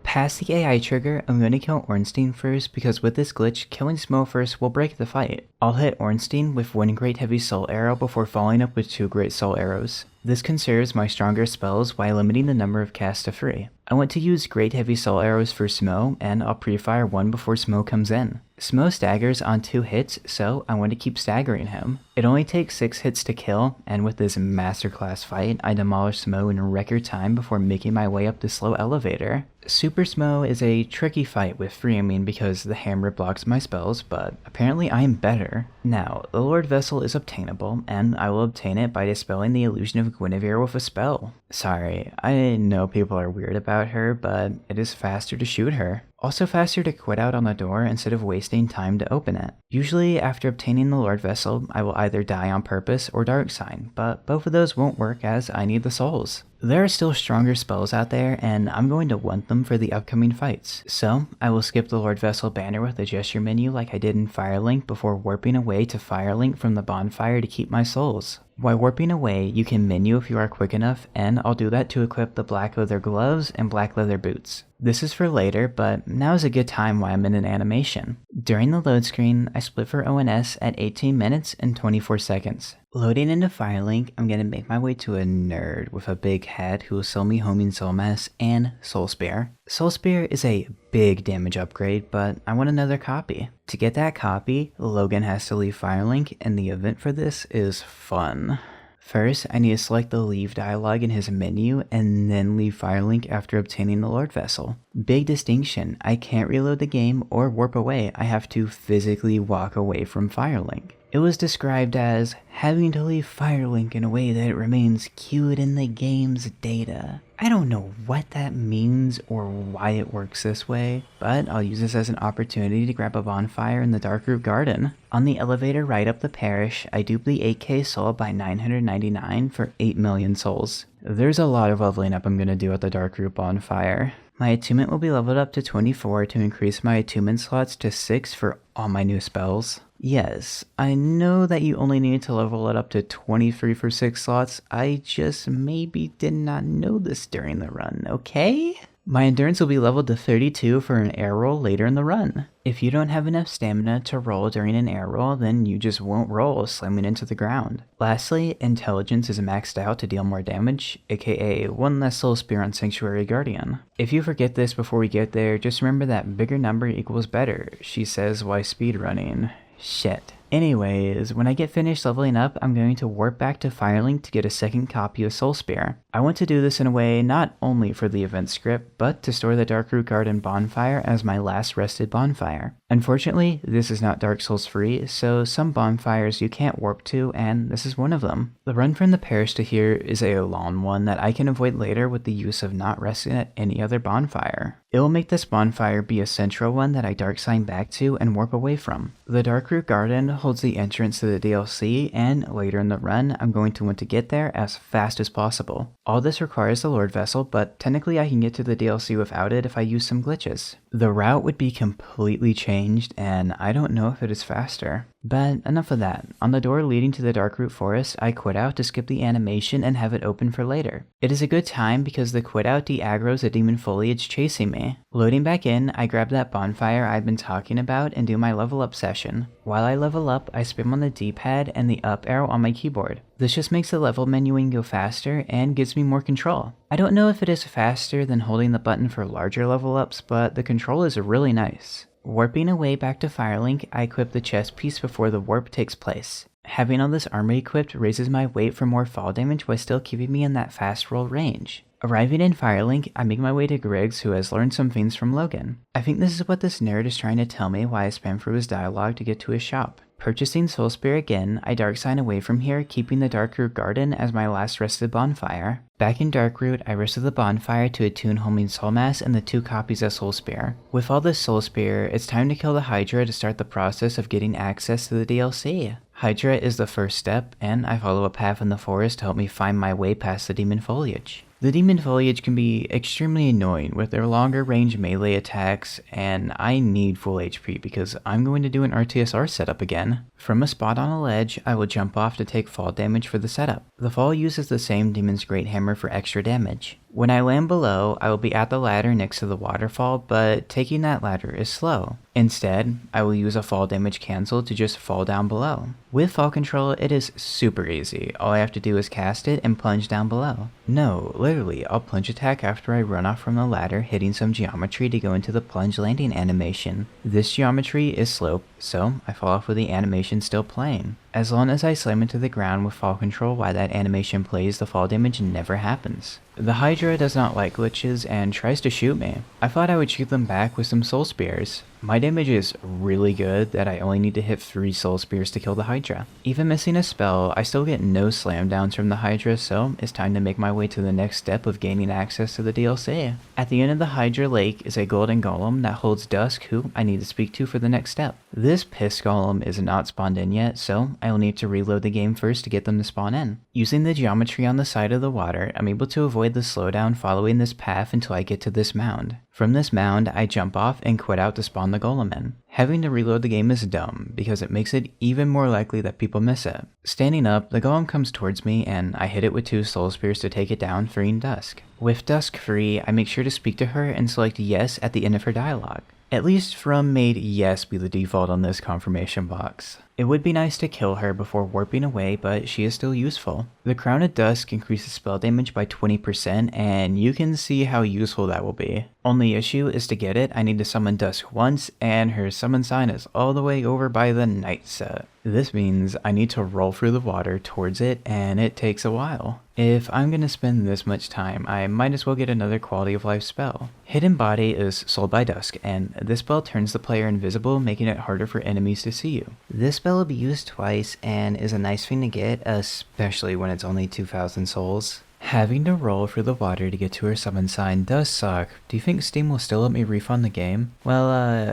Past the AI trigger, I'm going to kill Ornstein first because with this glitch, killing Smo first will break the fight. I'll hit Ornstein with 1 Great Heavy Soul Arrow before following up with 2 Great Soul Arrows. This conserves my stronger spells while limiting the number of casts to free. I want to use Great Heavy Soul Arrows for Smo, and I'll pre-fire 1 before Smo comes in. Smo staggers on 2 hits, so I want to keep staggering him. It only takes 6 hits to kill, and with this masterclass fight, I demolish Smo in record time before making my way up the slow elevator. Super Smo is a tricky fight with freeing because the hammer blocks my spells, but apparently I am better. Now, the Lord Vessel is obtainable, and I will obtain it by dispelling the illusion of Guinevere with a spell. Sorry, I know people are weird about her, but it is faster to shoot her. Also faster to quit out on the door instead of wasting time to open it. Usually after obtaining the Lord Vessel, I will either die on purpose or Dark Sign, but both of those won't work as I need the souls. There are still stronger spells out there, and I'm going to want them for the upcoming fights. So, I will skip the Lord Vessel banner with the gesture menu like I did in Firelink before warping away to Firelink from the bonfire to keep my souls. While warping away, you can menu if you are quick enough, and I'll do that to equip the black leather gloves and black leather boots. This is for later, but now is a good time while I'm in an animation. During the load screen, I split for ONS at 18 minutes and 24 seconds. Loading into Firelink, I'm going to make my way to a nerd with a big hat who will sell me Homing Soul Mass and Soul Spear. Soul Spear is a big damage upgrade, but I want another copy. To get that copy, Logan has to leave Firelink, and the event for this is fun. First, I need to select the leave dialogue in his menu and then leave Firelink after obtaining the Lord Vessel. Big distinction, I can't reload the game or warp away, I have to physically walk away from Firelink. It was described as having to leave Firelink in a way that it remains queued in the game's data. I don't know what that means or why it works this way, but I'll use this as an opportunity to grab a bonfire in the Darkroot Garden. On the elevator right up the parish, I dupe the 8k soul by 999 for 8 million souls. There's a lot of leveling up I'm going to do at the Darkroot bonfire. My attunement will be leveled up to 24 to increase my attunement slots to 6 for all my new spells. Yes, I know that you only need to level it up to 23 for 6 slots, I just maybe did not know this during the run, okay? My endurance will be leveled to 32 for an air roll later in the run. If you don't have enough stamina to roll during an air roll, then you just won't roll, slamming into the ground. Lastly, intelligence is maxed out to deal more damage, aka 1 less soul spear on Sanctuary Guardian. If you forget this before we get there, just remember that bigger number equals better, she says while speedrunning. Shit. Anyways, when I get finished leveling up, I'm going to warp back to Firelink to get a second copy of Soul Spear. I want to do this in a way not only for the event script, but to store the Darkroot Garden bonfire as my last rested bonfire. Unfortunately, this is not Dark Souls free, so some bonfires you can't warp to, and this is one of them. The run from the parish to here is a long one that I can avoid later with the use of not resting at any other bonfire. It will make this bonfire be a central one that I dark sign back to and warp away from. The Darkroot Garden holds the entrance to the DLC, and later in the run, I'm going to want to get there as fast as possible. All this requires the Lord Vessel, but technically I can get to the DLC without it if I use some glitches. the route would be completely changed, and I don't know if it is faster. But enough of that. On the door leading to the Darkroot Forest, I quit out to skip the animation and have it open for later. It is a good time because the quit out de-aggroes a demon foliage chasing me. Loading back in, I grab that bonfire I'd been talking about and do my level up session. While I level up, I spam on the D-pad and the up arrow on my keyboard. This just makes the level menuing go faster and gives me more control. I don't know if it is faster than holding the button for larger level ups, but the control is really nice. Warping away back to Firelink, I equip the chest piece before the warp takes place. Having all this armor equipped raises my weight for more fall damage while still keeping me in that fast roll range. Arriving in Firelink, I make my way to Griggs, who has learned some things from Logan. I think this is what this nerd is trying to tell me while I spam through his dialogue to get to his shop. Purchasing Soul Spear again, I dark sign away from here, keeping the Darkroot Garden as my last rested bonfire. Back in Darkroot, I rested the bonfire to attune homing Soul Mass and the 2 copies of Soul Spear. With all this Soul Spear, it's time to kill the Hydra to start the process of getting access to the DLC. Hydra is the first step, and I follow a path in the forest to help me find my way past the demon foliage. The demon foliage can be extremely annoying with their longer range melee attacks, and I need full HP because I'm going to do an RTSR setup again. From a spot on a ledge, I will jump off to take fall damage for the setup. The fall uses the same demon's great hammer for extra damage. When I land below, I will be at the ladder next to the waterfall, but taking that ladder is slow. Instead, I will use a fall damage cancel to just fall down below. With fall control, it is super easy. All I have to do is cast it and plunge down below. No, literally, I'll plunge attack after I run off from the ladder, hitting some geometry to go into the plunge landing animation. This geometry is slope, so I fall off with the animation still playing. As long as I slam into the ground with fall control while that animation plays, the fall damage never happens. The Hydra does not like glitches and tries to shoot me. I thought I would shoot them back with some Soul Spears. My damage is really good that I only need to hit 3 Soul Spears to kill the Hydra. Even missing a spell, I still get no slam downs from the Hydra, so it's time to make my way to the next step of gaining access to the DLC. At the end of the Hydra Lake is a golden golem that holds Dusk, who I need to speak to for the next step. This piss golem is not spawned in yet, so I will need to reload the game first to get them to spawn in. Using the geometry on the side of the water, I'm able to avoid the slowdown following this path until I get to this mound. From this mound, I jump off and quit out to spawn the golem in. Having to reload the game is dumb, because it makes it even more likely that people miss it. Standing up, the golem comes towards me and I hit it with 2 Soul Spears to take it down, freeing Dusk. With Dusk free, I make sure to speak to her and select yes at the end of her dialogue. At least From made yes be the default on this confirmation box. It would be nice to kill her before warping away, but she is still useful. The Crown of Dusk increases spell damage by 20%, and you can see how useful that will be. Only issue is to get it, I need to summon Dusk once, and her summon sign is all the way over by the night set. This means I need to roll through the water towards it, and it takes a while. If I'm gonna spend this much time, I might as well get another quality of life spell. Hidden Body is sold by Dusk, and this spell turns the player invisible, making it harder for enemies to see you. This spell will be used twice, and is a nice thing to get, especially when it's only 2,000 souls. Having to roll through the water to get to her summon sign does suck. Do you think Steam will still let me refund the game? Well,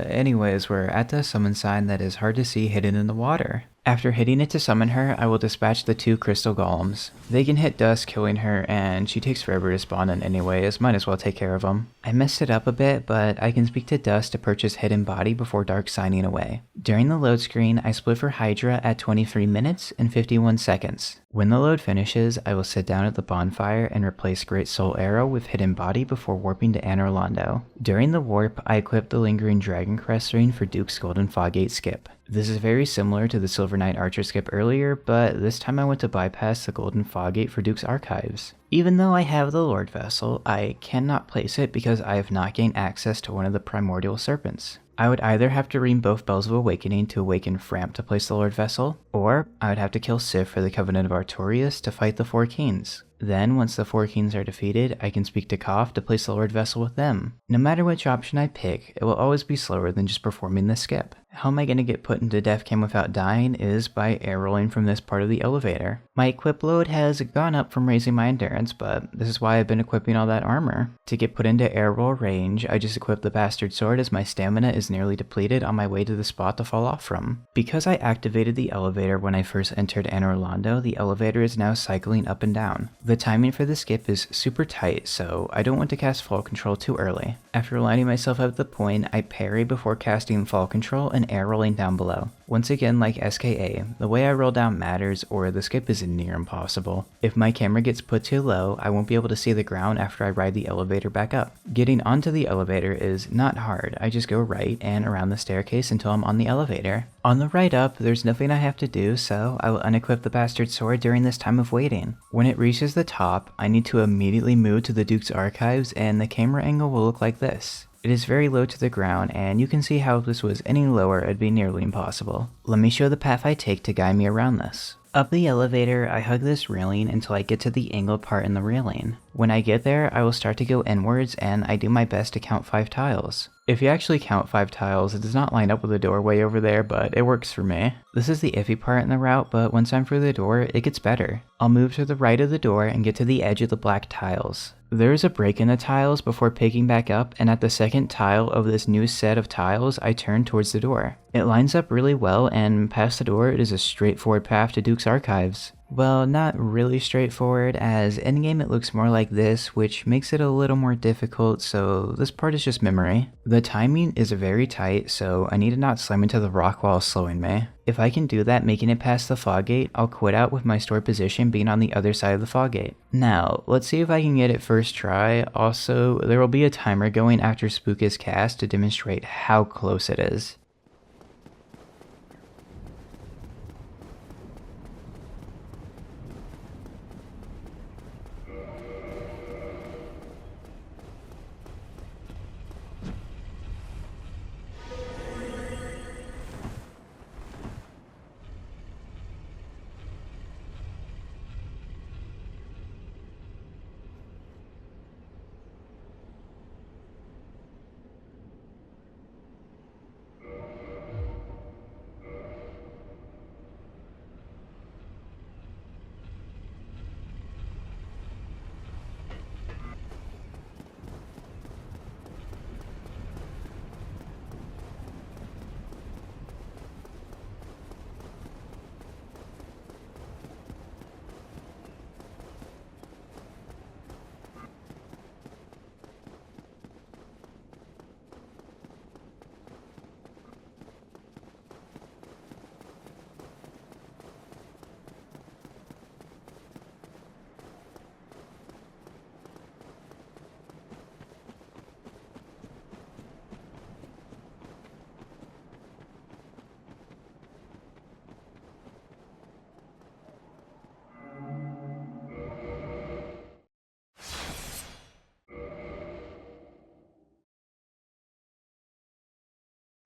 anyways, we're at the summon sign that is hard to see hidden in the water. After hitting it to summon her, I will dispatch the 2 crystal golems. They can hit Dusk, killing her, and she takes forever to spawn in anyways, might as well take care of them. I messed it up a bit, but I can speak to Dusk to purchase Hidden Body before dark signing away. During the load screen, I split for Hydra at 23 minutes and 51 seconds. When the load finishes, I will sit down at the bonfire and replace Great Soul Arrow with Hidden Body before warping to Anor Londo. During the warp, I equip the Lingering Dragon Crest ring for Duke's Golden Foggate skip. This is very similar to the Silver Knight Archer skip earlier, but this time I went to bypass the Golden Foggate for Duke's Archives. Even though I have the Lord Vessel, I cannot place it because I have not gained access to one of the Primordial Serpents. I would either have to ring both Bells of Awakening to awaken Framp to place the Lord Vessel, or I would have to kill Sif for the Covenant of Artorias to fight the 4 Kings. Then, once the 4 Kings are defeated, I can speak to Koth to place the Lord Vessel with them. No matter which option I pick, it will always be slower than just performing this skip. How am I going to get put into death cam without dying is by air rolling from this part of the elevator. My equip load has gone up from raising my endurance, but this is why I've been equipping all that armor. To get put into air roll range, I just equip the bastard sword as my stamina is nearly depleted on my way to the spot to fall off from. Because I activated the elevator when I first entered Anor Londo, the elevator is now cycling up and down. The timing for the skip is super tight, so I don't want to cast fall control too early. After lining myself up at the point, I parry before casting fall control and air rolling down below. Once again, like SKA, the way I roll down matters or the skip is near impossible. If my camera gets put too low, I won't be able to see the ground after I ride the elevator back up. Getting onto the elevator is not hard. I just go right and around the staircase until I'm on the elevator. On the ride up, there's nothing I have to do, so I will unequip the bastard sword during this time of waiting. When it reaches the top, I need to immediately move to the Duke's archives and the camera angle will look like this. It is very low to the ground, and you can see how if this was any lower, it'd be nearly impossible. Let me show the path I take to guide me around this. Up the elevator, I hug this railing until I get to the angled part in the railing. When I get there, I will start to go inwards, and I do my best to count 5 tiles. If you actually count 5 tiles, it does not line up with the doorway over there, but it works for me. This is the iffy part in the route, but once I'm through the door, it gets better. I'll move to the right of the door and get to the edge of the black tiles. There is a break in the tiles before picking back up, and at the second tile of this new set of tiles, I turn towards the door. It lines up really well, and past the door, it is a straightforward path to Duke's archives. Well, not really straightforward, as endgame it looks more like this, which makes it a little more difficult, so this part is just memory. The timing is very tight, so I need to not slam into the rock while slowing me. If I can do that making it past the fog gate, I'll quit out with my stored position being on the other side of the fog gate. Now, let's see if I can get it first try. Also, there will be a timer going after Spook is cast to demonstrate how close it is.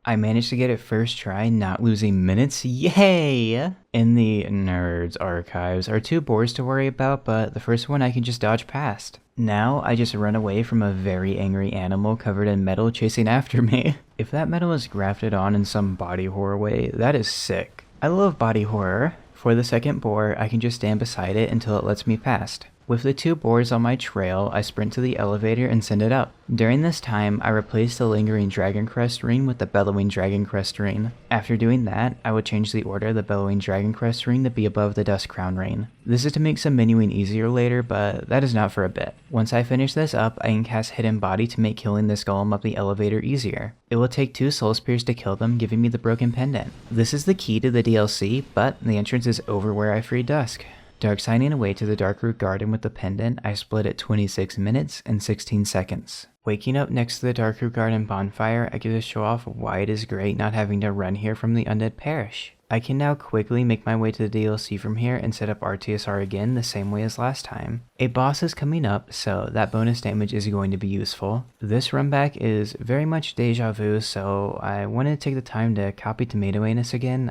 I managed to get it first try, not losing minutes, yay! In the Nerds archives are 2 boars to worry about, but the first one I can just dodge past. Now I just run away from a very angry animal covered in metal chasing after me. If that metal is grafted on in some body horror way, that is sick. I love body horror. For the second boar, I can just stand beside it until it lets me past. With the 2 boars on my trail, I sprint to the elevator and send it up. During this time, I replace the lingering dragon crest ring with the bellowing dragon crest ring. After doing that, I would change the order of the bellowing dragon crest ring to be above the Dusk crown ring. This is to make some menuing easier later, but that is not for a bit. Once I finish this up, I can cast hidden body to make killing this golem up the elevator easier. It will take 2 soul spears to kill them, giving me the broken pendant. This is the key to the DLC, but the entrance is over where I freed Dusk. Dark signing away to the Darkroot Garden with the pendant, I split at 26 minutes and 16 seconds. Waking up next to the Darkroot Garden bonfire, I get to show off why it is great not having to run here from the Undead Parish. I can now quickly make my way to the DLC from here and set up RTSR again the same way as last time. A boss is coming up, so that bonus damage is going to be useful. This run back is very much deja vu, so I wanted to take the time to copy Tomato Anus again,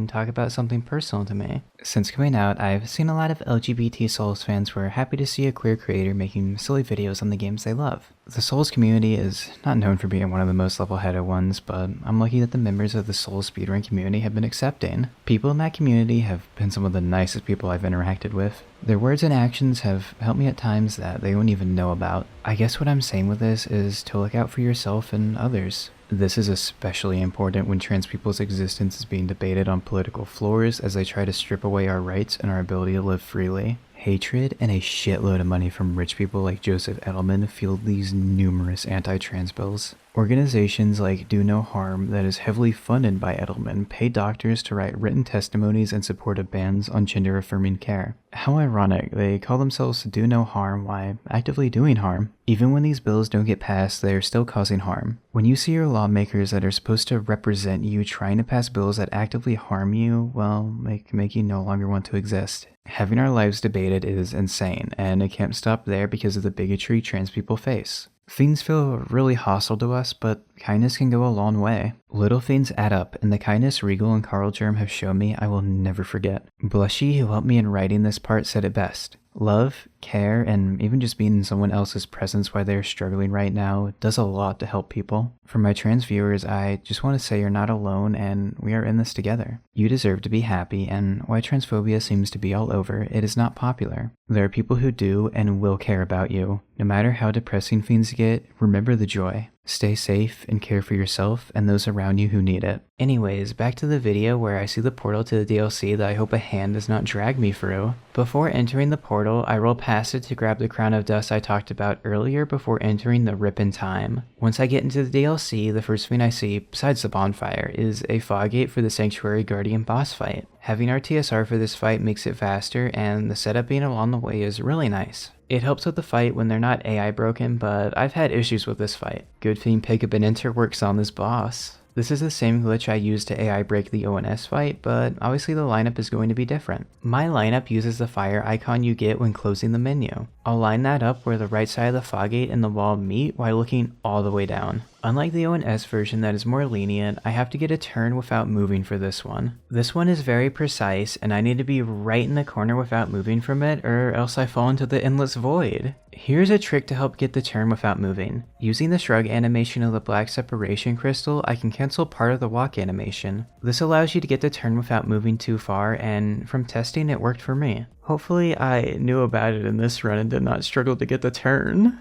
talk about something personal to me. Since coming out, I've seen a lot of LGBT Souls fans who are happy to see a queer creator making silly videos on the games they love. The Souls community is not known for being one of the most level-headed ones, but I'm lucky that the members of the Souls speedrun community have been accepting. People in that community have been some of the nicest people I've interacted with. Their words and actions have helped me at times that they wouldn't even know about. I guess what I'm saying with this is to look out for yourself and others. This is especially important when trans people's existence is being debated on political floors as they try to strip away our rights and our ability to live freely. Hatred and a shitload of money from rich people like Joseph Edelman fueled these numerous anti-trans bills. Organizations like Do No Harm, that is heavily funded by Edelman, pay doctors to write written testimonies in support of bans on gender-affirming care. How ironic, they call themselves Do No Harm while actively doing harm. Even when these bills don't get passed, they are still causing harm. When you see your lawmakers that are supposed to represent you trying to pass bills that actively harm you, well, make you no longer want to exist. Having our lives debated is insane, and it can't stop there because of the bigotry trans people face. Things feel really hostile to us, but kindness can go a long way. Little things add up, and the kindness Regal and Carl Germ have shown me I will never forget. Blushy, who helped me in writing this part, said it best. Love, care, and even just being in someone else's presence while they're struggling right now does a lot to help people. For my trans viewers, I just want to say you're not alone and we are in this together. You deserve to be happy, and while transphobia seems to be all over, it is not popular. There are people who do and will care about you. No matter how depressing things get, remember the joy. Stay safe and care for yourself and those around you who need it. Anyways, back to the video where I see the portal to the DLC that I hope a hand does not drag me through. Before entering the portal, I roll past it to grab the crown of dust I talked about earlier before entering the rip in time. Once I get into the DLC, the first thing I see, besides the bonfire, is a fog gate for the Sanctuary Guardian boss fight. Having our TSR for this fight makes it faster, and the setup being along the way is really nice. It helps with the fight when they're not AI broken, but I've had issues with this fight. Good thing Pickup and Enter works on this boss. This is the same glitch I used to AI break the ONS fight, but obviously the lineup is going to be different. My lineup uses the fire icon you get when closing the menu. I'll line that up where the right side of the fog gate and the wall meet while looking all the way down. Unlike the ONS version that is more lenient, I have to get a turn without moving for this one. This one is very precise, and I need to be right in the corner without moving from it, or else I fall into the endless void. Here's a trick to help get the turn without moving. Using the shrug animation of the black separation crystal, I can cancel part of the walk animation. This allows you to get the turn without moving too far, and from testing it worked for me. Hopefully I knew about it in this run and did not struggle to get the turn.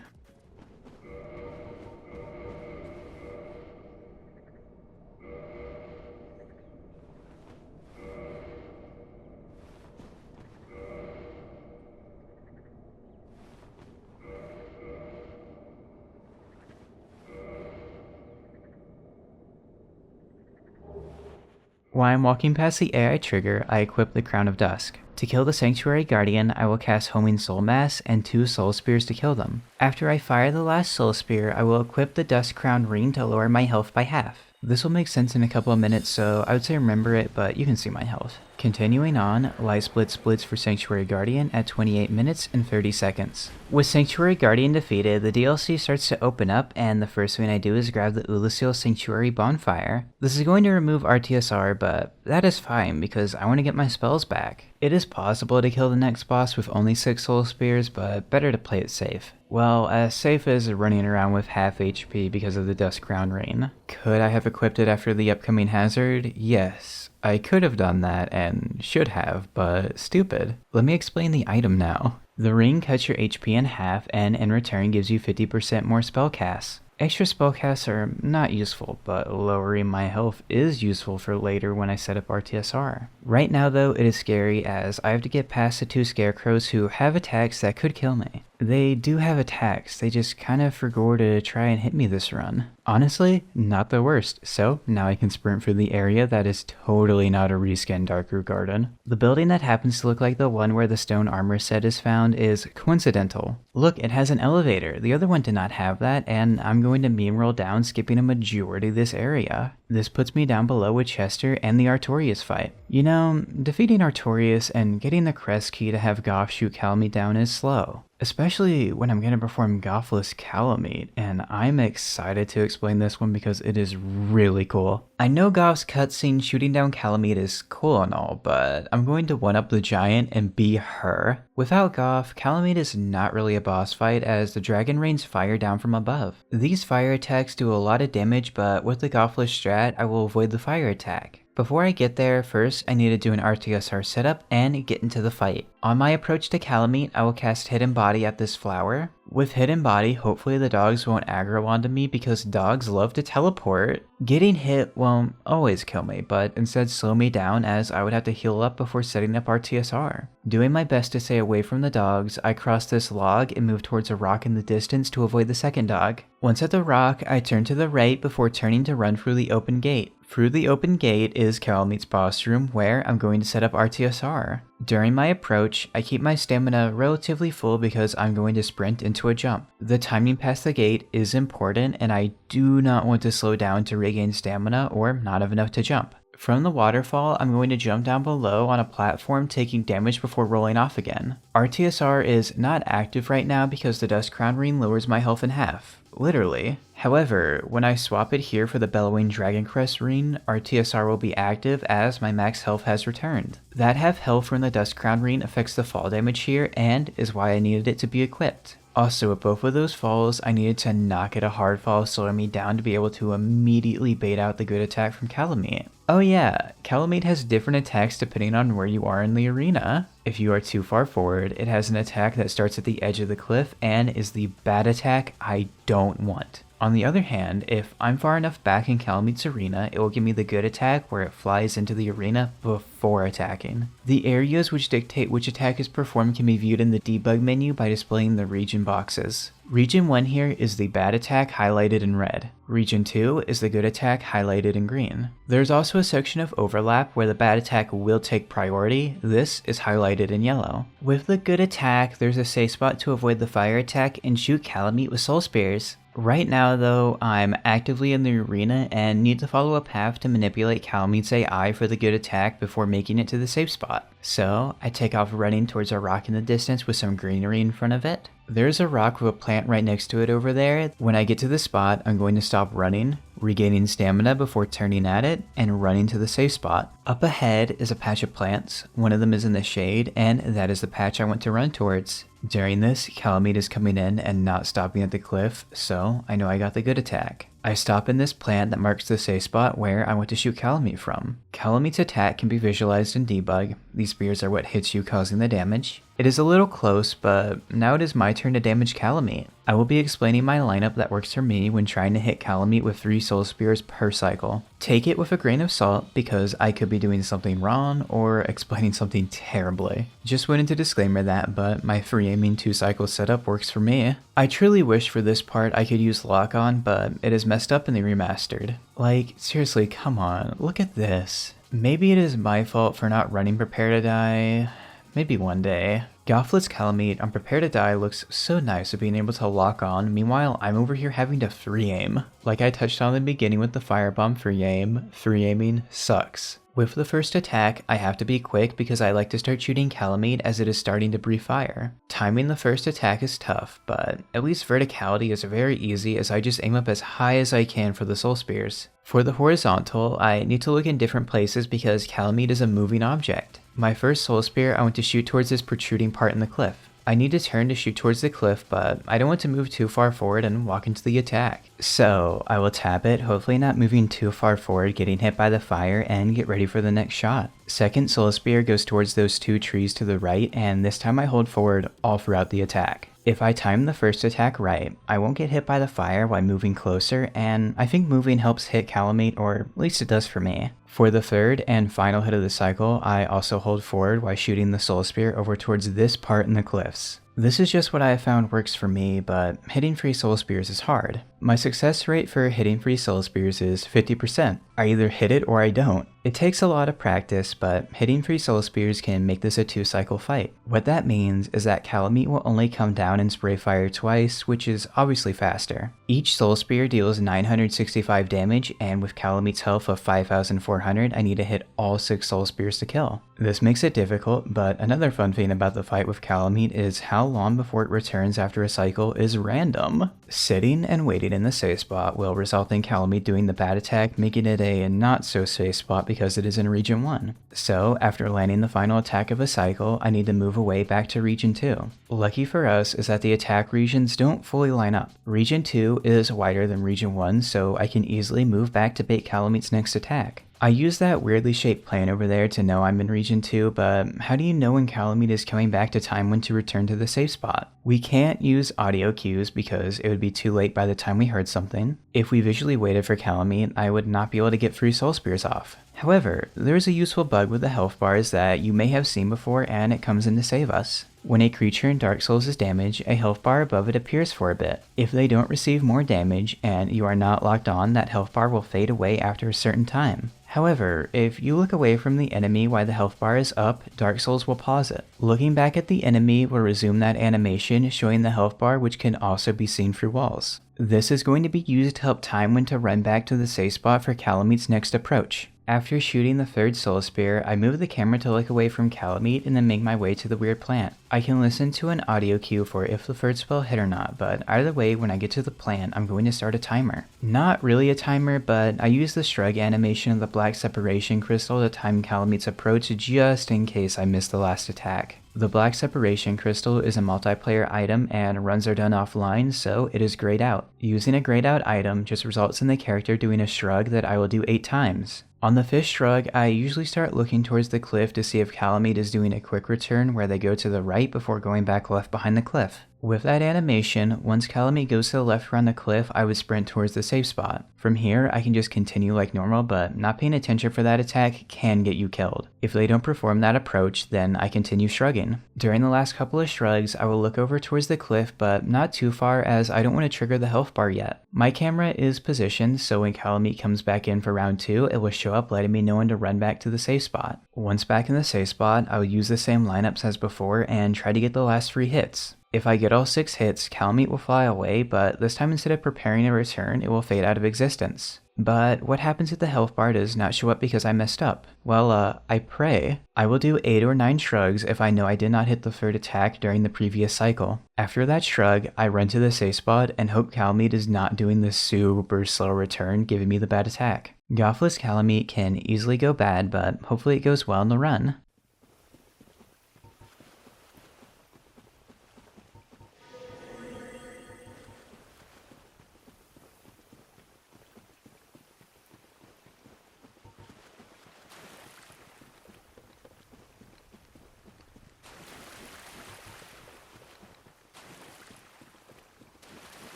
While I'm walking past the AI trigger, I equip the Crown of Dusk. To kill the Sanctuary Guardian, I will cast Homing Soul Mass and 2 Soul Spears to kill them. After I fire the last Soul Spear, I will equip the Dusk Crown Ring to lower my health by half. This will make sense in a couple of minutes, so I would say remember it, but you can see my health. Continuing on, Light Split splits for Sanctuary Guardian at 28 minutes and 30 seconds. With Sanctuary Guardian defeated, the DLC starts to open up, and the first thing I do is grab the Illusory Sanctuary Bonfire. This is going to remove RTSR, but that is fine because I want to get my spells back. It is possible to kill the next boss with only 6 Soul Spears, but better to play it safe. Well, as safe as running around with half HP because of the Dusk Crown Rain. Could I have equipped it after the upcoming hazard? Yes. I could have done that and should have, but stupid. Let me explain the item now. The ring cuts your HP in half and in return gives you 50% more spell casts. Extra spellcasts are not useful, but lowering my health is useful for later when I set up RTSR. Right now though, it is scary as I have to get past the 2 scarecrows who have attacks that could kill me. They do have attacks, they just kind of forgot to try and hit me this run. Honestly, not the worst, so now I can sprint through the area that is totally not a reskin Darkroot Garden. The building that happens to look like the one where the stone armor set is found is coincidental. Look, it has an elevator, the other one did not have that, and I'm going to meme roll down skipping a majority of this area. This puts me down below with Chester and the Artorias fight. You know, defeating Artorias and getting the crest key to have Goth shoot Kalameet down is slow. especially when I'm going to perform Gothless Kalameet, and I'm excited to explain this one because it is really cool. I know Goth's cutscene shooting down Kalameet is cool and all, but I'm going to one-up the giant and be her. Without Goth, Kalameet is not really a boss fight as the dragon rains fire down from above. These fire attacks do a lot of damage, but with the Gothless strat, I will avoid the fire attack. Before I get there, first I need to do an RTSR setup and get into the fight. On my approach to Kalameet, I will cast Hidden Body at this flower. With Hidden Body, hopefully the dogs won't aggro onto me because dogs love to teleport. Getting hit won't always kill me, but instead slow me down as I would have to heal up before setting up RTSR. Doing my best to stay away from the dogs, I cross this log and move towards a rock in the distance to avoid the second dog. Once at the rock, I turn to the right before turning to run through the open gate. Through the open gate is Kalameet's boss room where I'm going to set up RTSR. During my approach, I keep my stamina relatively full because I'm going to sprint into a jump. The timing past the gate is important and I do not want to slow down to regain stamina or not have enough to jump. From the waterfall, I'm going to jump down below on a platform taking damage before rolling off again. RTSR is not active right now because the Dust Crown Ring lowers my health in half. Literally. However, when I swap it here for the Bellowing Dragon Crest Ring, RTSR will be active as my max health has returned. That half health from the Dust Crown Ring affects the fall damage here and is why I needed it to be equipped. Also, with both of those falls, I needed to not get a hard fall slowing me down to be able to immediately bait out the good attack from Kalameet. Oh yeah, Kalameet has different attacks depending on where you are in the arena. If you are too far forward, it has an attack that starts at the edge of the cliff and is the bad attack I don't want. On the other hand, if I'm far enough back in Kalameet's arena, it will give me the good attack where it flies into the arena before attacking. The areas which dictate which attack is performed can be viewed in the debug menu by displaying the region boxes. Region 1 here is the bad attack highlighted in red. Region 2 is the good attack highlighted in green. There's also a section of overlap where the bad attack will take priority. This is highlighted in yellow. With the good attack, there's a safe spot to avoid the fire attack and shoot Kalameet with soul spears. Right now though, I'm actively in the arena and need to follow a path to manipulate Kalameet's AI for the good attack before making it to the safe spot. So, I take off running towards a rock in the distance with some greenery in front of it. There's a rock with a plant right next to it over there. When I get to the spot, I'm going to stop running, regaining stamina before turning at it, and running to the safe spot. Up ahead is a patch of plants. One of them is in the shade, and that is the patch I want to run towards. During this, Kalameet is coming in and not stopping at the cliff, so I know I got the good attack. I stop in this plant that marks the safe spot where I want to shoot Kalameet from. Kalameet's attack can be visualized in debug. These spears are what hits you, causing the damage. It is a little close, but now it is my turn to damage Kalameet. I will be explaining my lineup that works for me when trying to hit Kalameet with 3 soul spears per cycle. Take it with a grain of salt because I could be doing something wrong or explaining something terribly. Just went into disclaimer that, but my free aiming 2 cycle setup works for me. I truly wish for this part I could use lock on, but it is messed up in the remastered. Like, seriously, come on, look at this. Maybe it is my fault for not running Prepare to Die. Maybe one day. Gothless Kalameet on Prepare to Die looks so nice with being able to lock on, meanwhile I'm over here having to free aim. Like I touched on in the beginning with the firebomb free aiming sucks. With the first attack, I have to be quick because I like to start shooting Kalameet as it is starting to breathe fire. Timing the first attack is tough, but at least verticality is very easy as I just aim up as high as I can for the soul spears. For the horizontal, I need to look in different places because Kalameet is a moving object. My first soul spear, I want to shoot towards this protruding part in the cliff. I need to turn to shoot towards the cliff, but I don't want to move too far forward and walk into the attack. So I will tap it, hopefully not moving too far forward, getting hit by the fire, and get ready for the next shot. Second soul spear goes towards those 2 trees to the right, and this time I hold forward all throughout the attack. If I time the first attack right, I won't get hit by the fire while moving closer, and I think moving helps hit Kalameet, or at least it does for me. For the third and final hit of the cycle, I also hold forward while shooting the soul spear over towards this part in the cliffs. This is just what I have found works for me, but hitting free soul spears is hard. My success rate for hitting free soul spears is 50%. I either hit it or I don't. It takes a lot of practice, but hitting 3 Soul Spears can make this a 2-cycle fight. What that means is that Kalameet will only come down and spray fire twice, which is obviously faster. Each Soul Spear deals 965 damage, and with Kalameet's health of 5400, I need to hit all 6 Soul Spears to kill. This makes it difficult, but another fun thing about the fight with Kalameet is how long before it returns after a cycle is random. Sitting and waiting in the safe spot will result in Kalameet doing the bad attack, making it a not so safe spot because it is in Region 1. So after landing the final attack of a cycle, I need to move away back to Region 2. Lucky for us is that the attack regions don't fully line up. Region 2 is wider than Region 1, so I can easily move back to bait Kalameet's next attack. I use that weirdly shaped plane over there to know I'm in Region 2, but how do you know when Kalameet is coming back to time when to return to the safe spot? We can't use audio cues because it would be too late by the time we heard something. If we visually waited for Kalameet, I would not be able to get 3 Soul Spears off. However, there's a useful bug with the health bars that you may have seen before, and it comes in to save us. When a creature in Dark Souls is damaged, a health bar above it appears for a bit. If they don't receive more damage and you are not locked on, that health bar will fade away after a certain time. However, if you look away from the enemy while the health bar is up, Dark Souls will pause it. Looking back at the enemy will resume that animation, showing the health bar, which can also be seen through walls. This is going to be used to help time when to run back to the safe spot for Kalameet's next approach. After shooting the 3rd Soul Spear, I move the camera to look away from Kalameet and then make my way to the weird plant. I can listen to an audio cue for if the 3rd spell hit or not, but either way, when I get to the plant, I'm going to start a timer. Not really a timer, but I use the shrug animation of the black separation crystal to time Kalameet's approach just in case I miss the last attack. The black separation crystal is a multiplayer item and runs are done offline, so it is grayed out. Using a grayed out item just results in the character doing a shrug that I will do 8 times. On the 5th shrug, I usually start looking towards the cliff to see if Kalameet is doing a quick return where they go to the right before going back left behind the cliff. With that animation, once Kalameet goes to the left around the cliff, I would sprint towards the safe spot. From here, I can just continue like normal, but not paying attention for that attack can get you killed. If they don't perform that approach, then I continue shrugging. During the last couple of shrugs, I will look over towards the cliff, but not too far as I don't want to trigger the health bar yet. My camera is positioned, so when Kalameet comes back in for round 2, it will show up letting me know when to run back to the safe spot. Once back in the safe spot, I will use the same lineups as before and try to get the last 3 hits. If I get all 6 hits, Kalameet will fly away, but this time instead of preparing a return, it will fade out of existence. But what happens if the health bar does not show up because I messed up? Well, I pray. I will do 8 or 9 shrugs if I know I did not hit the 3rd attack during the previous cycle. After that shrug, I run to the safe spot and hope Kalameet is not doing this super slow return, giving me the bad attack. Gothless Kalameet can easily go bad, but hopefully it goes well in the run.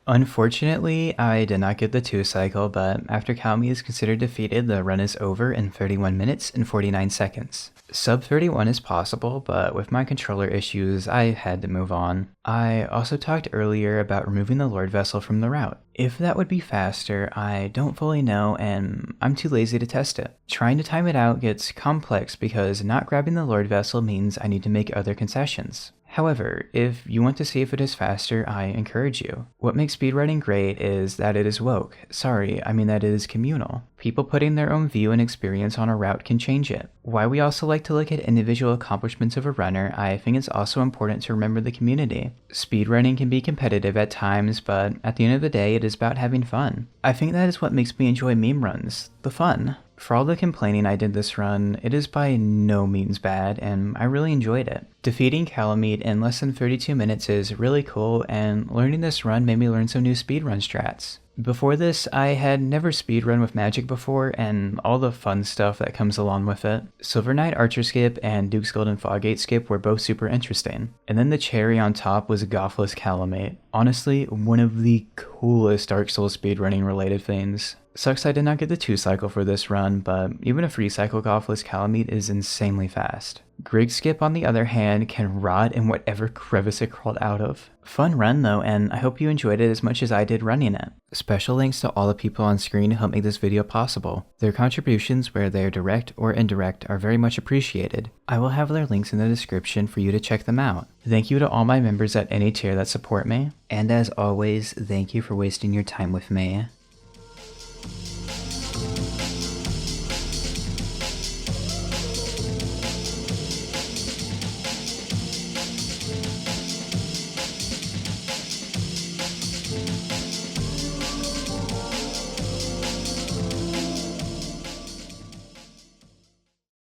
Unfortunately, I did not get the 2 cycle, but after Kalameet is considered defeated, the run is over in 31 minutes and 49 seconds. Sub 31 is possible, but with my controller issues, I had to move on. I also talked earlier about removing the Lord Vessel from the route. If that would be faster, I don't fully know, and I'm too lazy to test it. Trying to time it out gets complex because not grabbing the Lord Vessel means I need to make other concessions. However, if you want to see if it is faster, I encourage you. What makes speedrunning great is that it is woke. Sorry, I mean that it is communal. People putting their own view and experience on a route can change it. While we also like to look at individual accomplishments of a runner, I think it's also important to remember the community. Speedrunning can be competitive at times, but at the end of the day, it is about having fun. I think that is what makes me enjoy meme runs, the fun. For all the complaining I did this run, it is by no means bad, and I really enjoyed it. Defeating Kalameet in less than 32 minutes is really cool, and learning this run made me learn some new speedrun strats. Before this, I had never speedrun with magic before, and all the fun stuff that comes along with it. Silver Knight Archer Skip and Duke's Golden Foggate Skip were both super interesting. And then the cherry on top was Gothless Kalameet. Honestly, one of the coolest Dark Souls speedrunning related things. Sucks I did not get the 2 cycle for this run, but even a 3 cycle Gothless Kalameet is insanely fast. Griggs Skip, on the other hand, can rot in whatever crevice it crawled out of. Fun run though, and I hope you enjoyed it as much as I did running it. Special thanks to all the people on screen who helped make this video possible. Their contributions, whether they are direct or indirect, are very much appreciated. I will have their links in the description for you to check them out. Thank you to all my members at any tier that support me. And as always, thank you for wasting your time with me.